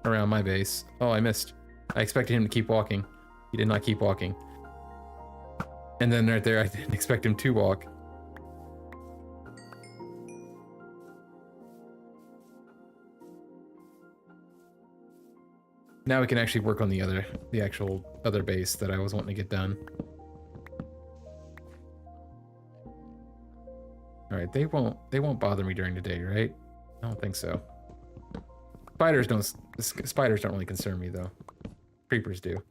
around my base. Oh, I missed. I expected him to keep walking. He did not keep walking. And then right there, I didn't expect him to walk. Now we can actually work on the actual other base that I was wanting to get done. All right, they won't bother me during the day, right? I don't think so. Spiders don't really concern me though. Creepers do.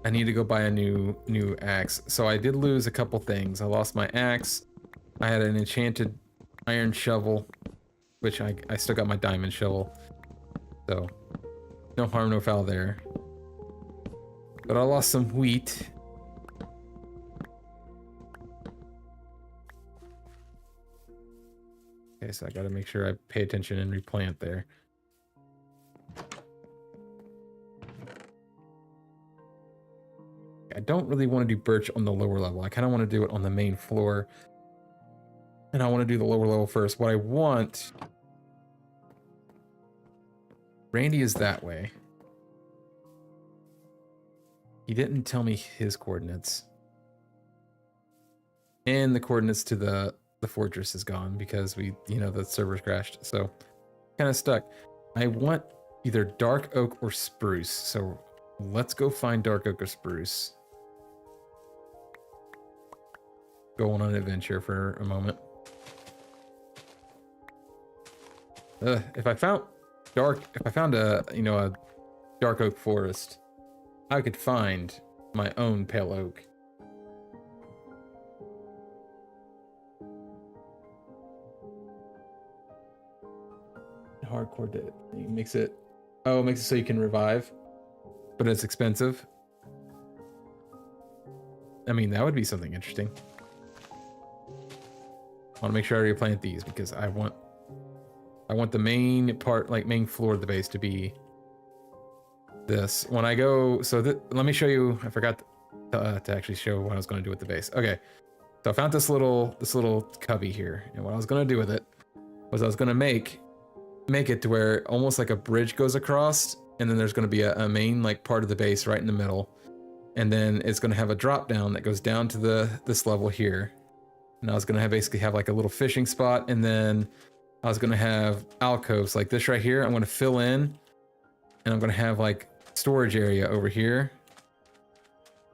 I need to go buy a new axe. So I did lose a couple things. I lost my axe. I had an enchanted iron shovel, which I still got my diamond shovel. So no harm, no foul there. But I lost some wheat. Okay, so I gotta make sure I pay attention and replant there. I don't really want to do birch on the lower level. I kind of want to do it on the main floor. And I want to do the lower level first. What I want... Randy is that way. He didn't tell me his coordinates. And the coordinates to the fortress is gone because the servers crashed. So kind of stuck. I want either dark oak or spruce. So let's go find dark oak or spruce. Go on an adventure for a moment. If I found a dark oak forest, I could find my own pale oak. Hardcore dead. It makes it so you can revive, but it's expensive. I mean, that would be something interesting. I want to make sure I already plant these because I want the main part, like main floor of the base, to be this. When I go, so let me show you. I forgot to actually show what I was going to do with the base. Okay, so I found this little cubby here, and what I was going to do with it was I was going to make it to where almost like a bridge goes across, and then there's going to be a main like part of the base right in the middle, and then it's going to have a drop down that goes down to this level here. And I was going to basically have like a little fishing spot, and then I was going to have alcoves like this right here. I'm going to fill in, and I'm going to have like storage area over here,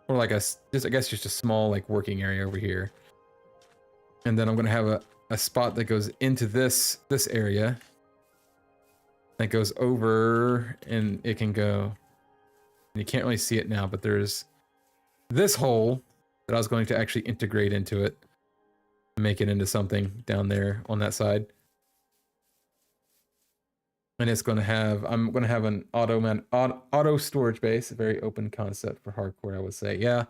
or like I guess just a small like working area over here. And then I'm going to have a spot that goes into this area that goes over, and it can go, and you can't really see it now, but there's this hole that I was going to actually integrate into it, make it into something down there on that side. And it's going to have, I'm going to have an auto storage base, a very open concept for hardcore, I would say. Yeah,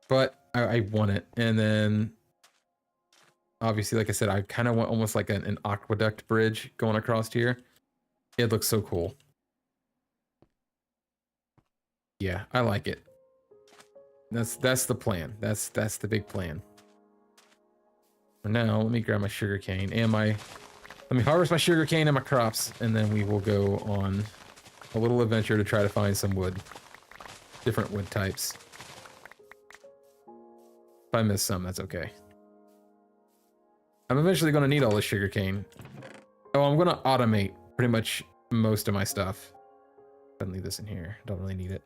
but I want it. And then obviously, like I said, I kind of want almost like an aqueduct bridge going across here. It looks so cool. Yeah, I like it. That's the plan. That's the big plan. For now, let me grab my sugarcane and let me harvest my sugarcane and my crops, and then we will go on a little adventure to try to find some wood. Different wood types. If I miss some, that's okay. I'm eventually going to need all this sugarcane. Oh, I'm going to automate pretty much most of my stuff. I'll leave this in here. Don't really need it.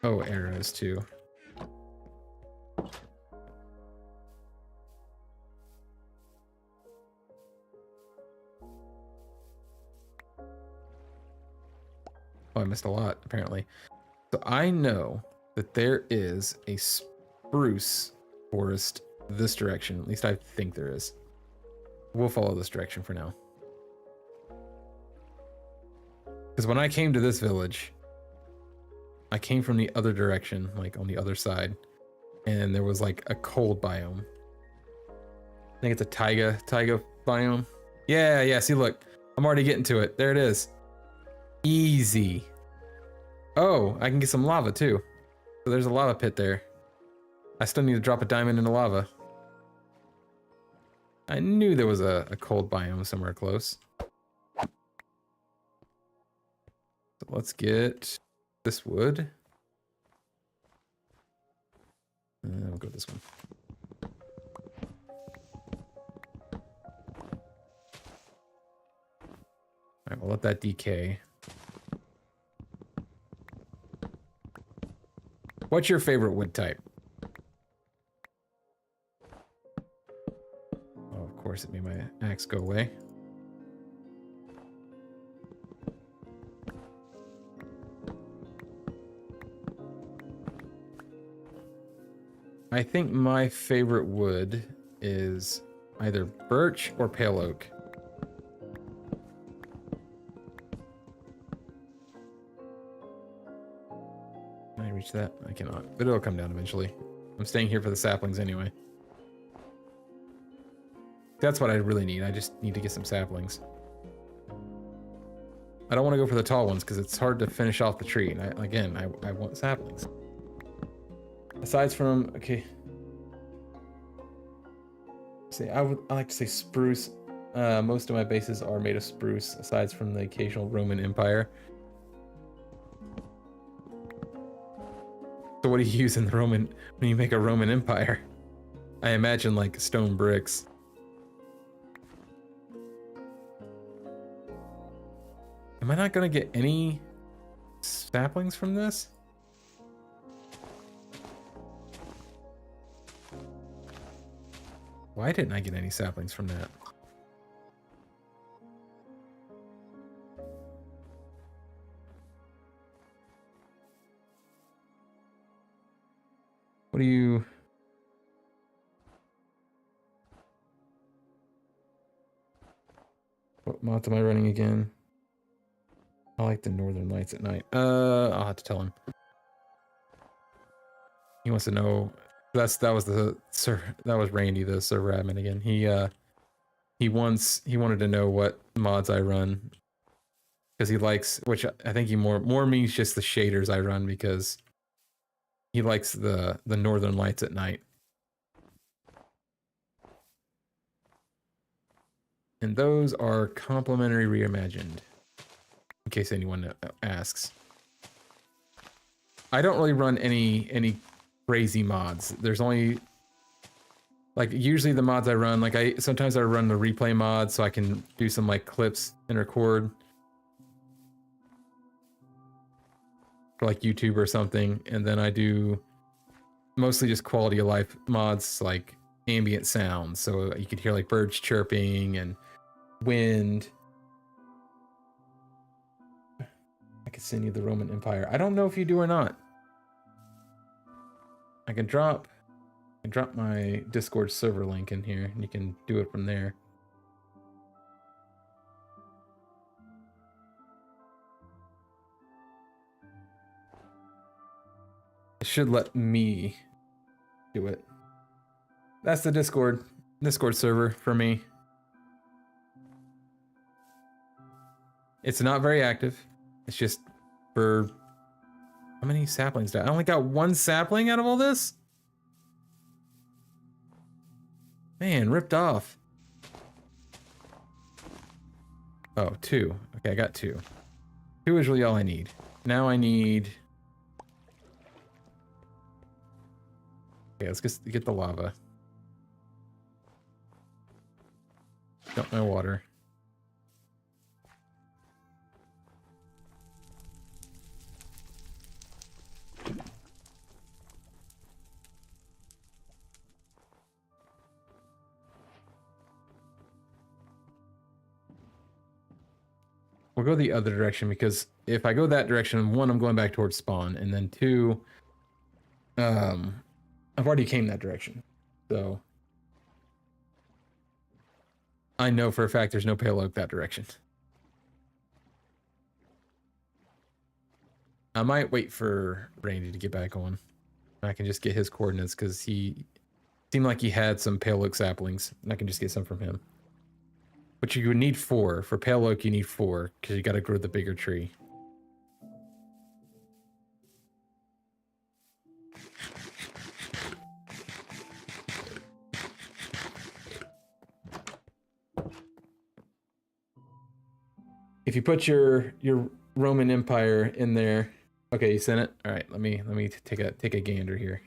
Oh, arrows too. Oh, I missed a lot, apparently. So I know that there is a spruce forest this direction. At least I think there is. We'll follow this direction for now. Because when I came to this village, I came from the other direction, like on the other side, and there was like a cold biome. I think it's a taiga biome. Yeah, see, look, I'm already getting to it. There it is. Easy. Oh, I can get some lava too. So there's a lava pit there. I still need to drop a diamond into lava. I knew there was a cold biome somewhere close. So let's get this wood. We'll go this one. Alright, we'll let that decay. What's your favorite wood type? Oh, of course it made my axe go away. I think my favorite wood is either birch or pale oak. Can I reach that? I cannot, but it'll come down eventually. I'm staying here for the saplings anyway. That's what I really need. I just need to get some saplings. I don't want to go for the tall ones because it's hard to finish off the tree. And I want saplings. Aside from, okay. See, I like to say spruce. Most of my bases are made of spruce, aside from the occasional Roman Empire. So what do you use in the when you make a Roman Empire? I imagine like stone bricks. Am I not gonna get any saplings from this? Why didn't I get any saplings from that? What do you... What mods am I running again? I like the Northern Lights at night. I'll have to tell him. He wants to know That was the that was Randy, the server admin again. He wanted to know what mods I run because he likes, which I think he more means just the shaders I run because he likes the northern lights at night. And those are complimentary reimagined, in case anyone asks. I don't really run any crazy mods. There's only, like, usually the mods I run, like sometimes I run the replay mod so I can do some like clips and record for like YouTube or something, and then I do mostly just quality of life mods like ambient sounds, so you could hear like birds chirping and wind. I could send you the Roman Empire. I don't know if you do or not. I can drop my Discord server link in here, and you can do it from there. It should let me do it. That's the Discord server for me. It's not very active. It's just for, how many saplings did I only got one sapling out of all this? Man, ripped off. Oh, 2. Okay, I got 2. 2 is really all I need. Now I need... Okay, let's just get the lava. Dump my water. We'll go the other direction, because if I go that direction, 1, I'm going back towards spawn, and then 2, I've already came that direction, so I know for a fact there's no pale oak that direction. I might wait for Randy to get back on. I can just get his coordinates, because he seemed like he had some pale oak saplings, and I can just get some from him. But you would need 4. For pale oak, you need 4, because you got to grow the bigger tree. If you put your Roman Empire in there, okay, you sent it. All right, let me take a gander here.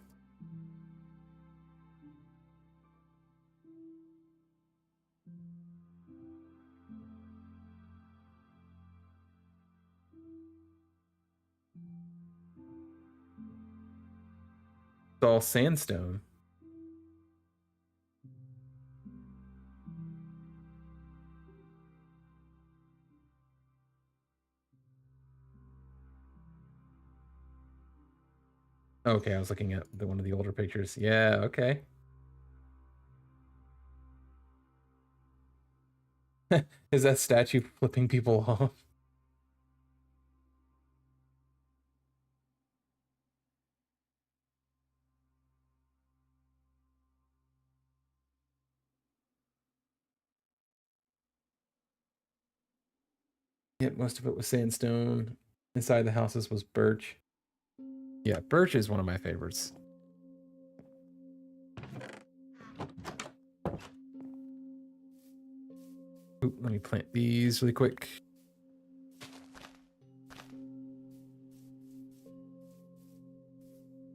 It's all sandstone. Okay, I was looking at one of the older pictures. Yeah, okay. Is that statue flipping people off? Yeah, most of it was sandstone. Inside the houses was birch. Yeah, birch is one of my favorites. Ooh, let me plant these really quick.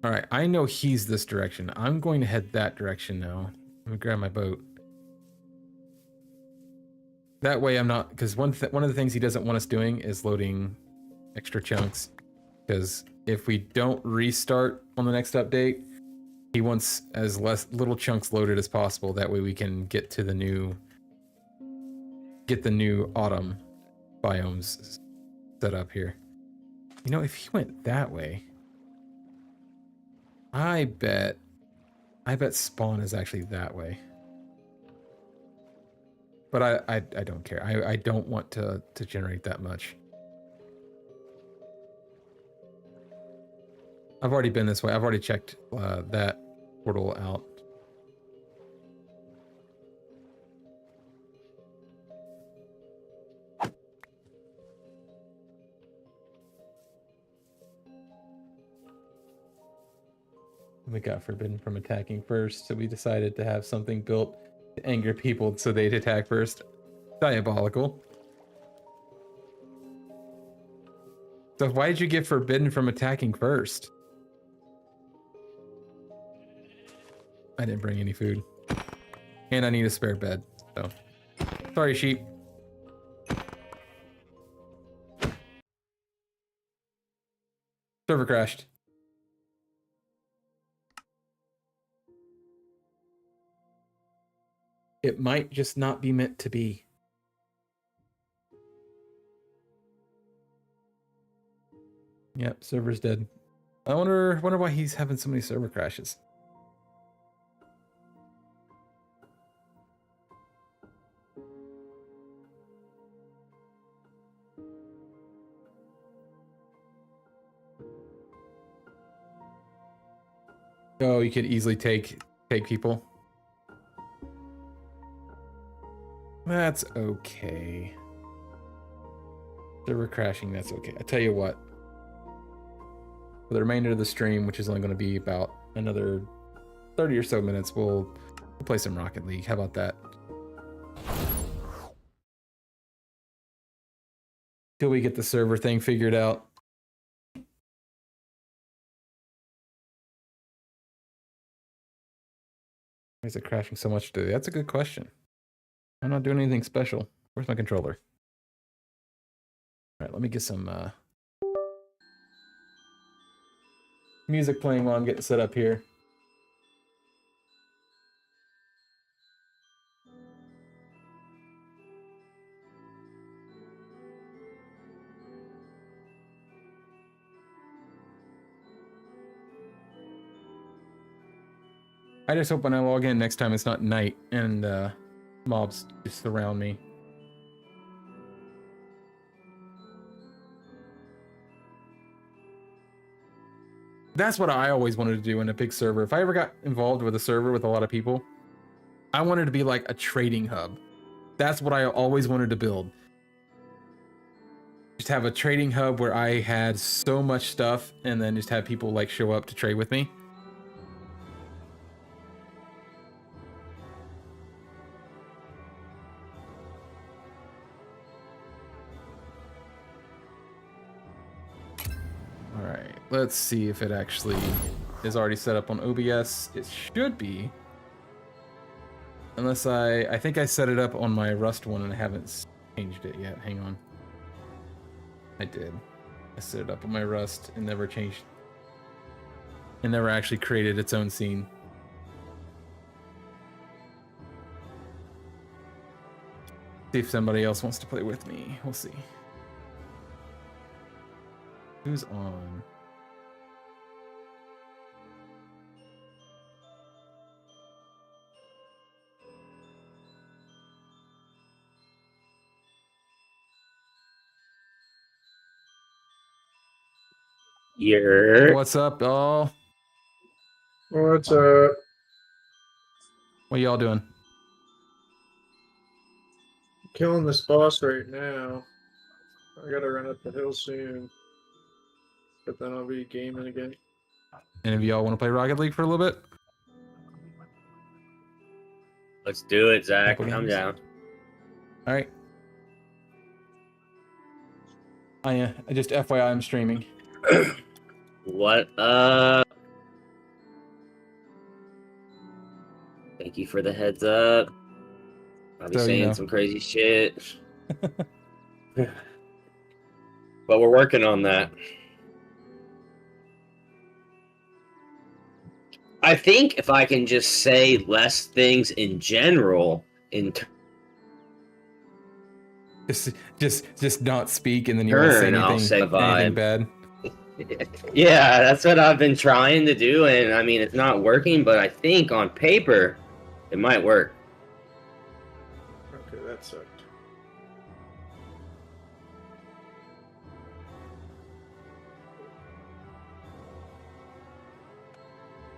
All right, I know he's this direction. I'm going to head that direction now. Let me grab my boat. That way I'm not, because one of the things he doesn't want us doing is loading extra chunks. Because if we don't restart on the next update, he wants as little chunks loaded as possible. That way we can get to the new autumn biomes set up here. You know, if he went that way, I bet spawn is actually that way. But I don't care. I don't want to generate that much. I've already been this way. I've already checked that portal out. We got forbidden from attacking first, so we decided to have something built to anger people so they'd attack first. Diabolical. So why did you get forbidden from attacking first? I didn't bring any food. And I need a spare bed, so. Sorry, sheep. Server crashed. It might just not be meant to be. Yep, server's dead. I wonder why he's having so many server crashes. Oh, you could easily take people. That's okay. Server crashing, that's okay. I tell you what. For the remainder of the stream, which is only going to be about another 30 or so minutes, we'll play some Rocket League. How about that? Till we get the server thing figured out. Why is it crashing so much today? That's a good question. I'm not doing anything special. Where's my controller? All right, let me get some music playing while I'm getting set up here. I just hope when I log in next time it's not night and mobs just surround me. That's what I always wanted to do in a big server. If I ever got involved with a server with a lot of people, I wanted to be like a trading hub. That's what I always wanted to build. Just have a trading hub where I had so much stuff and then just have people like show up to trade with me. All right, let's see if it actually is already set up on OBS. It should be. Unless I think I set it up on my Rust one and I haven't changed it yet. Hang on. I did. I set it up on my Rust and never changed. It never actually created its own scene. See if somebody else wants to play with me. We'll see. Who's on? What's up, y'all? What's up? What y'all doing? Killing this boss right now. I gotta run up the hill soon. But then I'll be gaming again. Any of y'all want to play Rocket League for a little bit? Let's do it, Zach. Couple I'm games? down. All right. I just FYI, I'm streaming. What Thank you for the heads up. I'll be So, saying you know. some crazy shit. But we're working on that. I think if I can just say less things in general in Just not speak, and then you won't say turn, I'll say anything vibe. bad. Yeah, that's what I've been trying to do, and I mean it's not working, but I think on paper it might work. Okay, that sucked.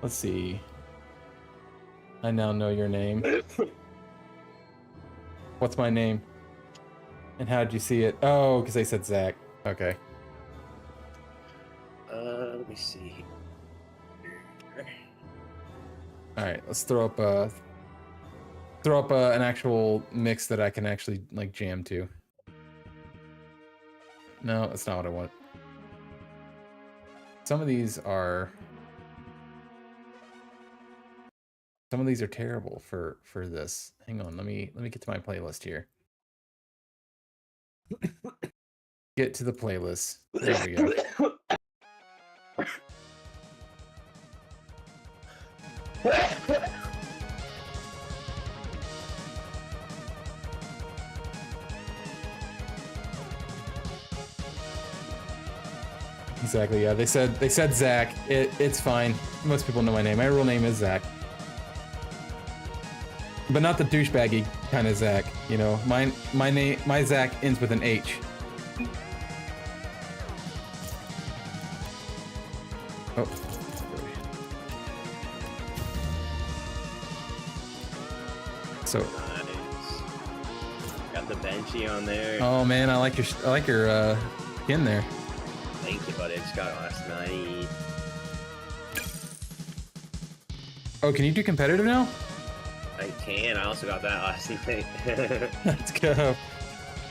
Let's see. I now know your name. What's my name? And how'd you see it? Oh, because they said Zach. Okay. Let me see. All right, let's throw up an actual mix that I can actually like jam to. No, that's not what I want. Some of these are terrible for this. Hang on, let me get to my playlist here. Get to the playlist. There we go. Exactly, yeah. They said Zach. It's fine. Most people know my name. My real name is Zach. But not the douchebaggy kind of Zach, you know. My Zach ends with an H. Oh. So Nice. Got the benchy on there. oh man, I like your skin there. Thank you, buddy. I just got it last night. Oh, can you do competitive now? I can. I also got that last night. Let's go.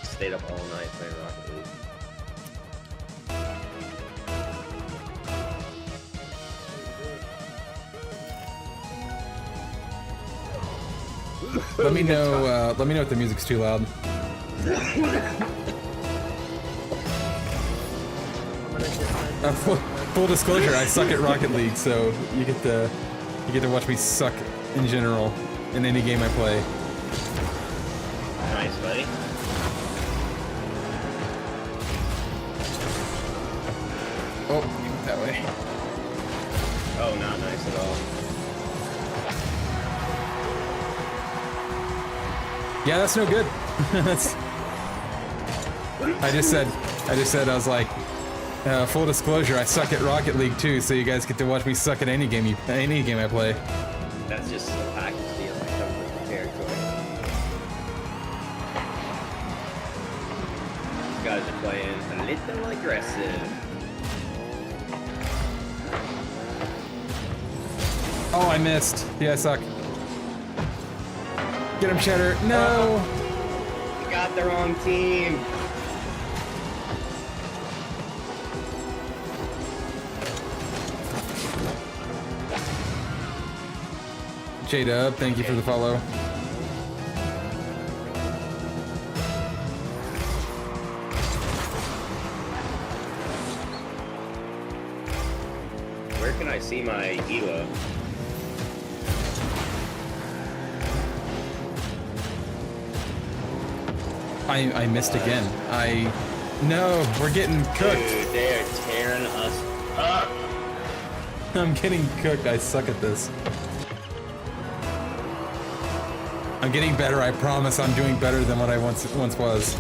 Stayed up all night playing Rocket League. Let me know if the music's too loud. Full disclosure, I suck at Rocket League, so you get to watch me suck in general in any game I play. Nice, buddy. Oh, you went that way. Oh, not nice at all. Yeah, that's no good. That's. I just said I was like, full disclosure, I suck at Rocket League too, so you guys get to watch me suck at any game I play. That's just a package deal that comes with the territory. These guys are playing a little aggressive. Oh, I missed. Yeah, I suck. Get him, Cheddar. No. You got the wrong team. J-Dub, thank you for the follow. Where can I see my Elo? I missed again. No, we're getting cooked. Dude, they're tearing us up. I'm getting cooked. I suck at this. I'm getting better. I promise. I'm doing better than what I once was.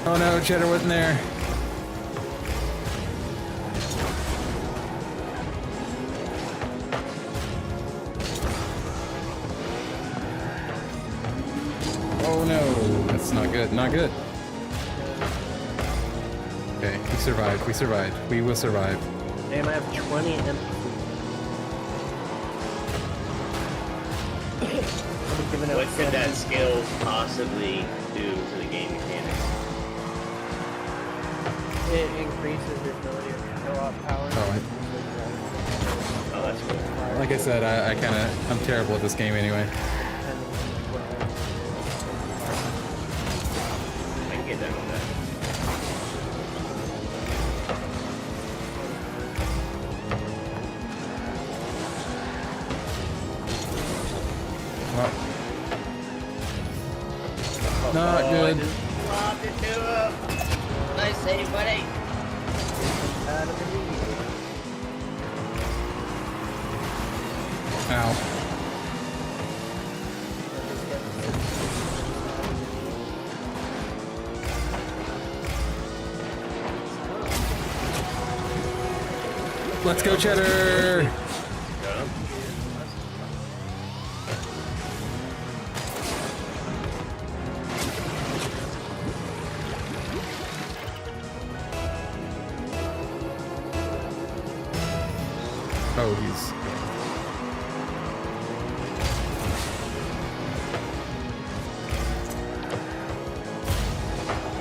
Oh no, Cheddar wasn't there. Oh no, that's not good. Not good. Okay, we survived. We survived. We will survive. And I have 20 empty. What could that skill possibly do to the game mechanics? It increases your ability to throw out power. Oh, that's cool. Like I said, I'm terrible at this game anyway. I can get down with that. Not good. Lobbed it to him. Nice save, buddy. Out of the lead. Ow. Let's go, Cheddar! Go. Oh, he's...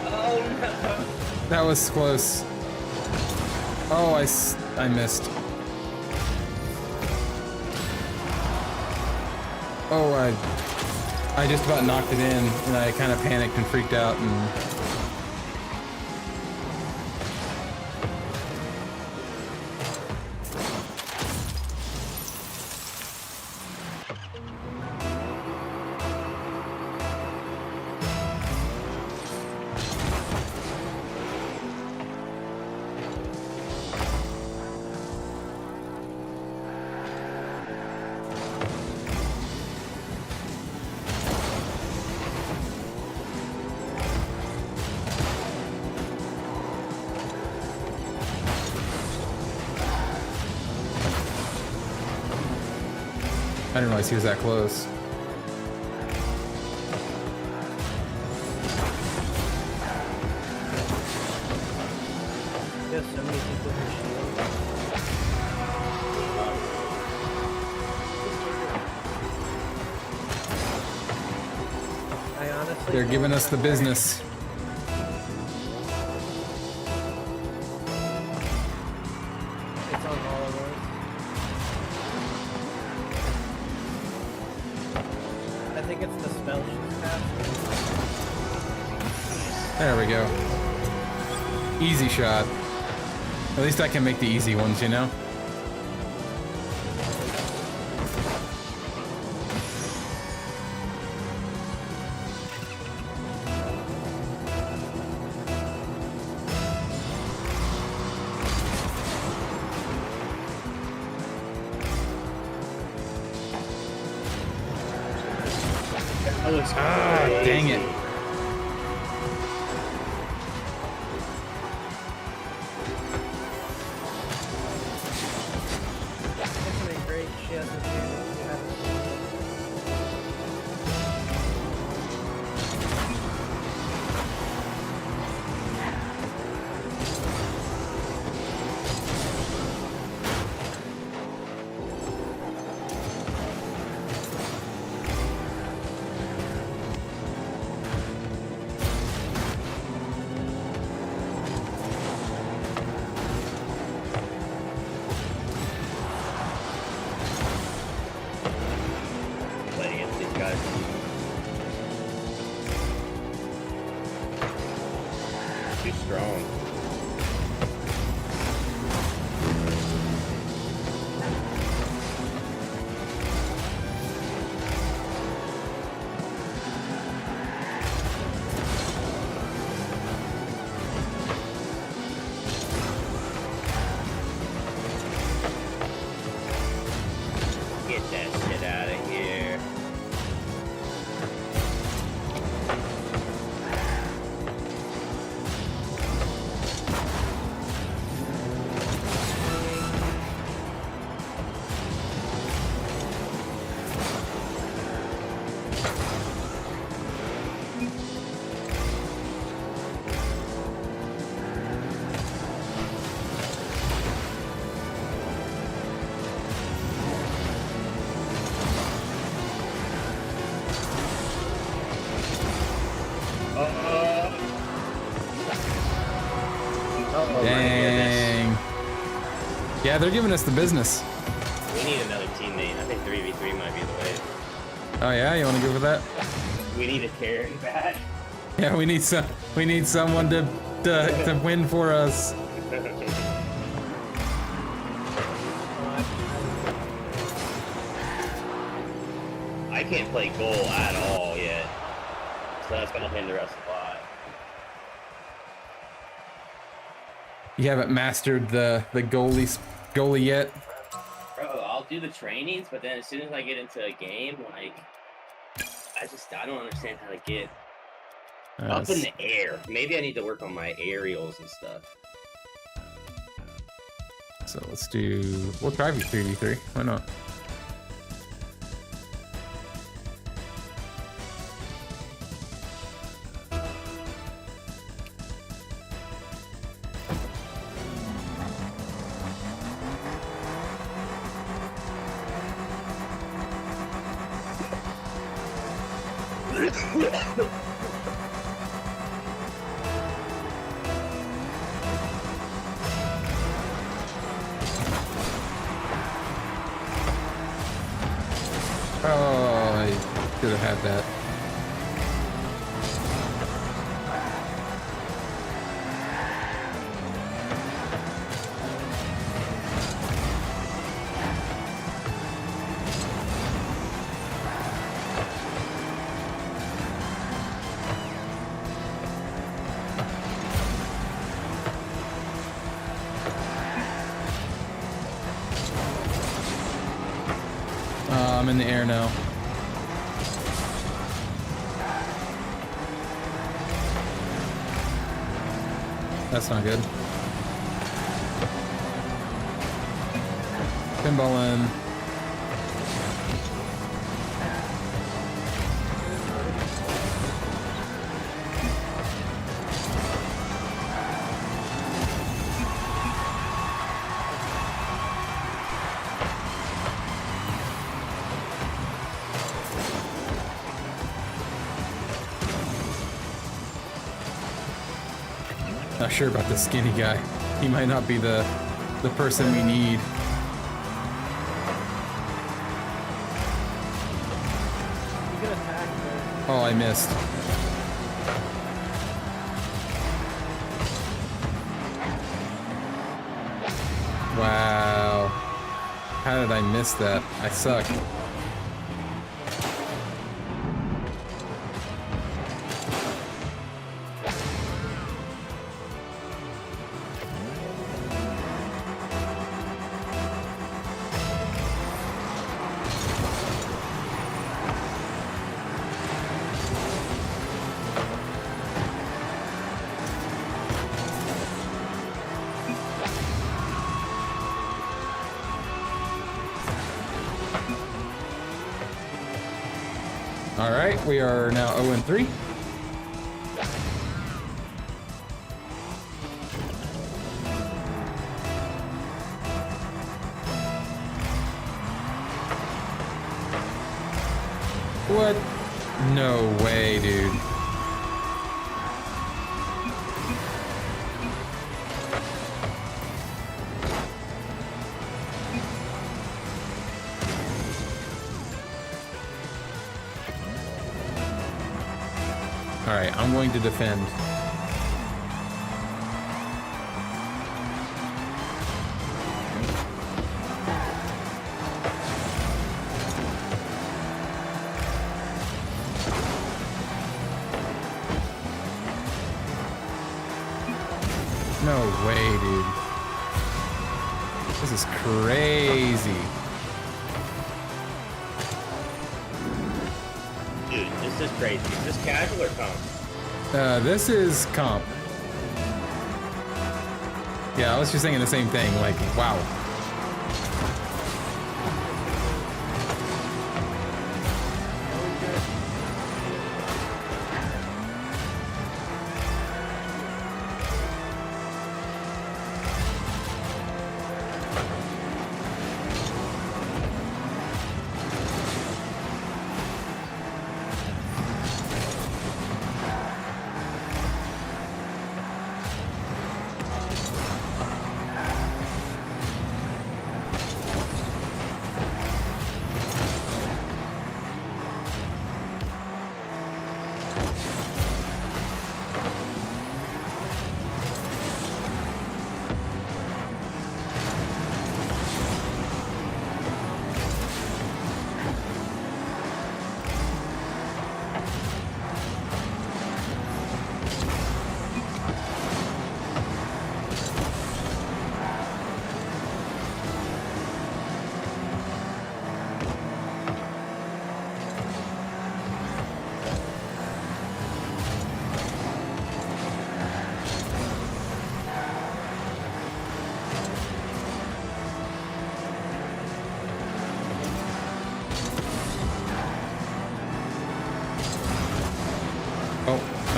Oh no! That was close. Oh, I missed. Oh, I just about knocked it in, and I kind of panicked and freaked out, and... I didn't realize he was that close. There's so many people who shield. I honestly. They're giving us the business. It's on all of us. I think it's the spell she's casting. There we go. Easy shot. At least I can make the easy ones, you know? That looks Ah, dang it. It's gonna be great. She has the chance to have play against these guys. Too strong. Get that shit out of here. Oh my Dang. Yeah, they're giving us the business. goodness. We need another teammate. I think 3v3 might be the way. Oh yeah, you want to go for that? We need a carry back. Yeah, we need someone to win for us. I can't play goal at all yet. So that's gonna hinder us a lot. You haven't mastered the goalie yet. Bro, I'll do the trainings, but then as soon as I get into a game, like I don't understand how to get up in the air. Maybe I need to work on my aerials and stuff. So let's do, we'll try 3v3. Why not? Oh, I should have had that. I'm in the air now. That's not good. Pinball in. Not sure about the skinny guy. He might not be the person we need. You get attacked there. Oh, I missed. Wow. How did I miss that? I suck. All right, we are now 0-3. What? No way, dude. All right, I'm going to defend. No way, dude. This is crazy. Dude, this is crazy. Is this casual or comp? This is comp. Yeah, I was just thinking the same thing. Like, wow.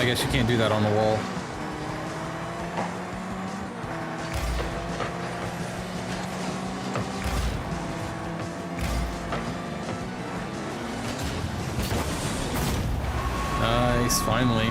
I guess you can't do that on the wall. Nice, finally.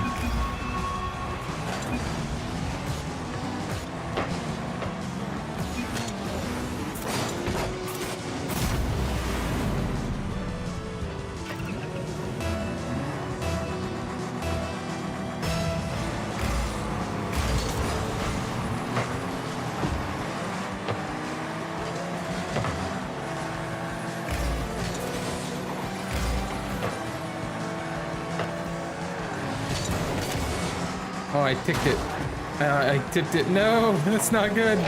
Oh, I ticked it. I tipped it. No, that's not good.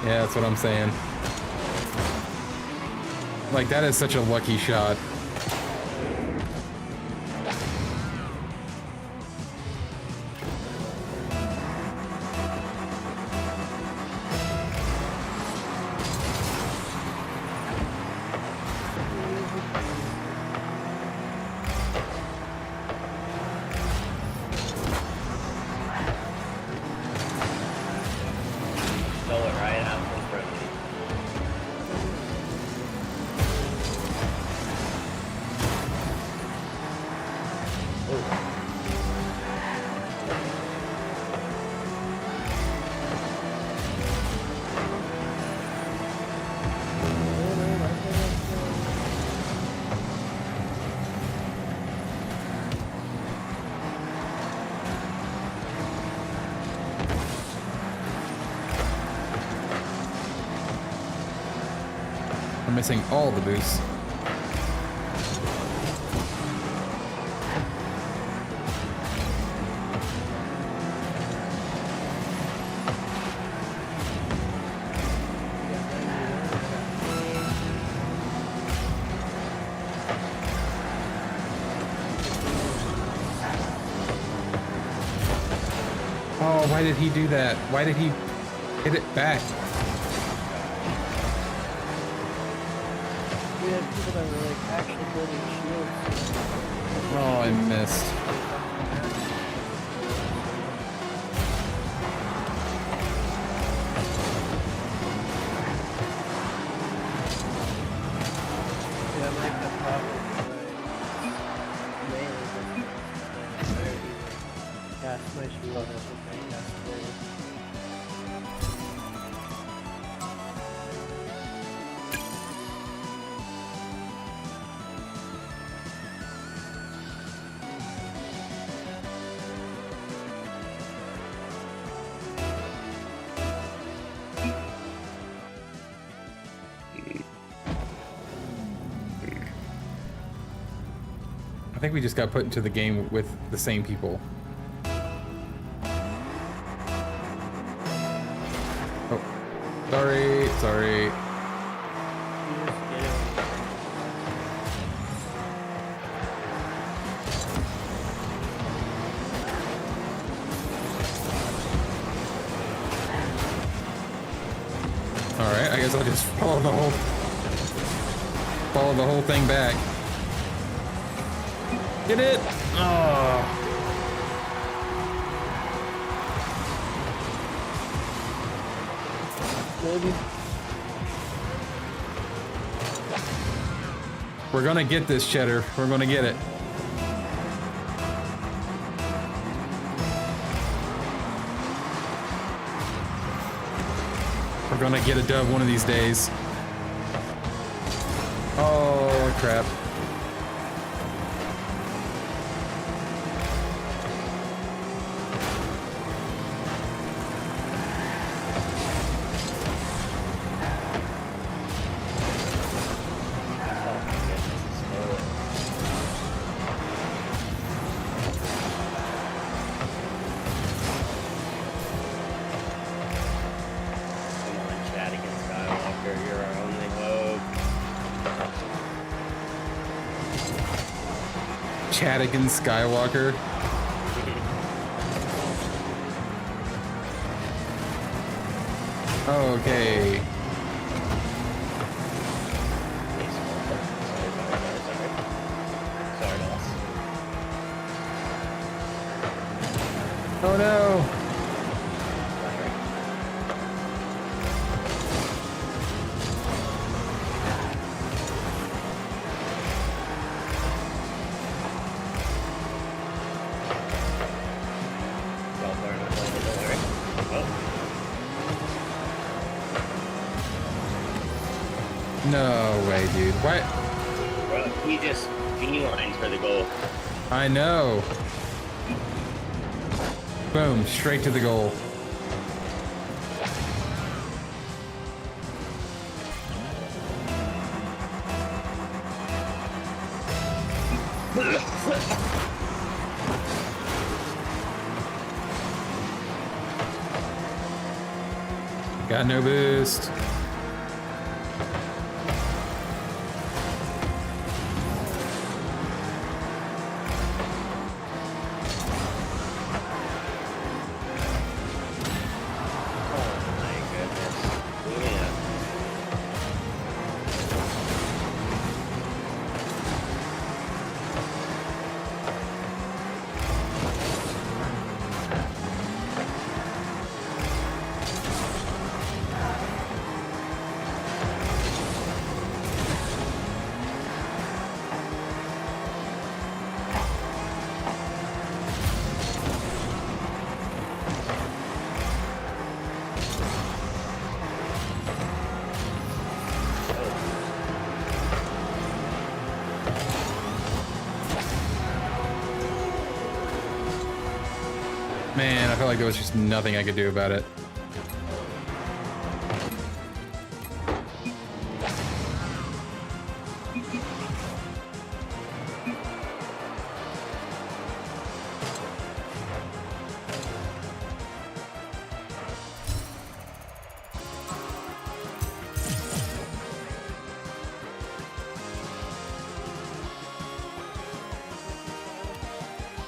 Yeah, that's what I'm saying. Like, that is such a lucky shot. Stole it right out in front of me. I'm missing all the boosts. Oh, why did he do that? Why did he hit it back? We had people that were like actually building shields. Oh, I missed. Yeah, like the problem mainly cast my shield on everything. That's great. I think we just got put into the game with the same people. Oh, sorry, sorry. You just get it. All right, I guess I'll just follow the whole thing back. Get it? Oh. Maybe. We're gonna get this, Cheddar. We're gonna get it. We're gonna get a dub one of these days. Oh, crap. Come on, chat against Skywalker. You're our only hope. Chadigan Skywalker. Okay. Sorry, boss. No way, dude. What? Bro, he just beelines for the goal. I know. Boom, straight to the goal. Got no boost. Oh my goodness. Yeah. Man, I felt like there was just nothing I could do about it.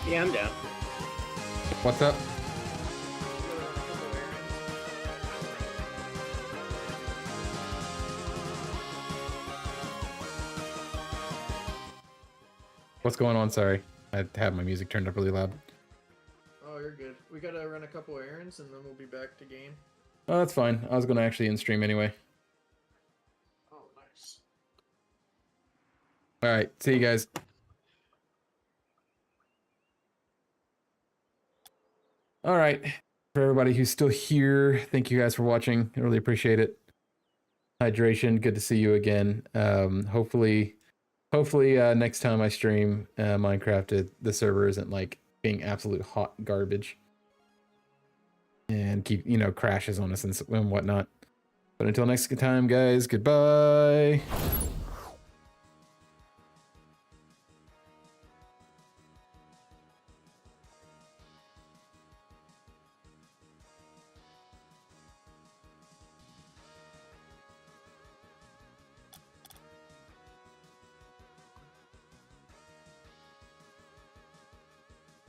Yeah, I'm down. What's up? What's going on? Sorry. I have my music turned up really loud. Oh, you're good. We gotta run a couple errands and then we'll be back to game. Oh, that's fine. I was going to actually in stream anyway. Oh, nice. All right. See you guys. All right. For everybody who's still here, thank you guys for watching. I really appreciate it. Hydration, good to see you again. Hopefully next time I stream Minecraft, the server isn't like being absolute hot garbage and keep, crashes on us and whatnot. But until next time, guys, goodbye.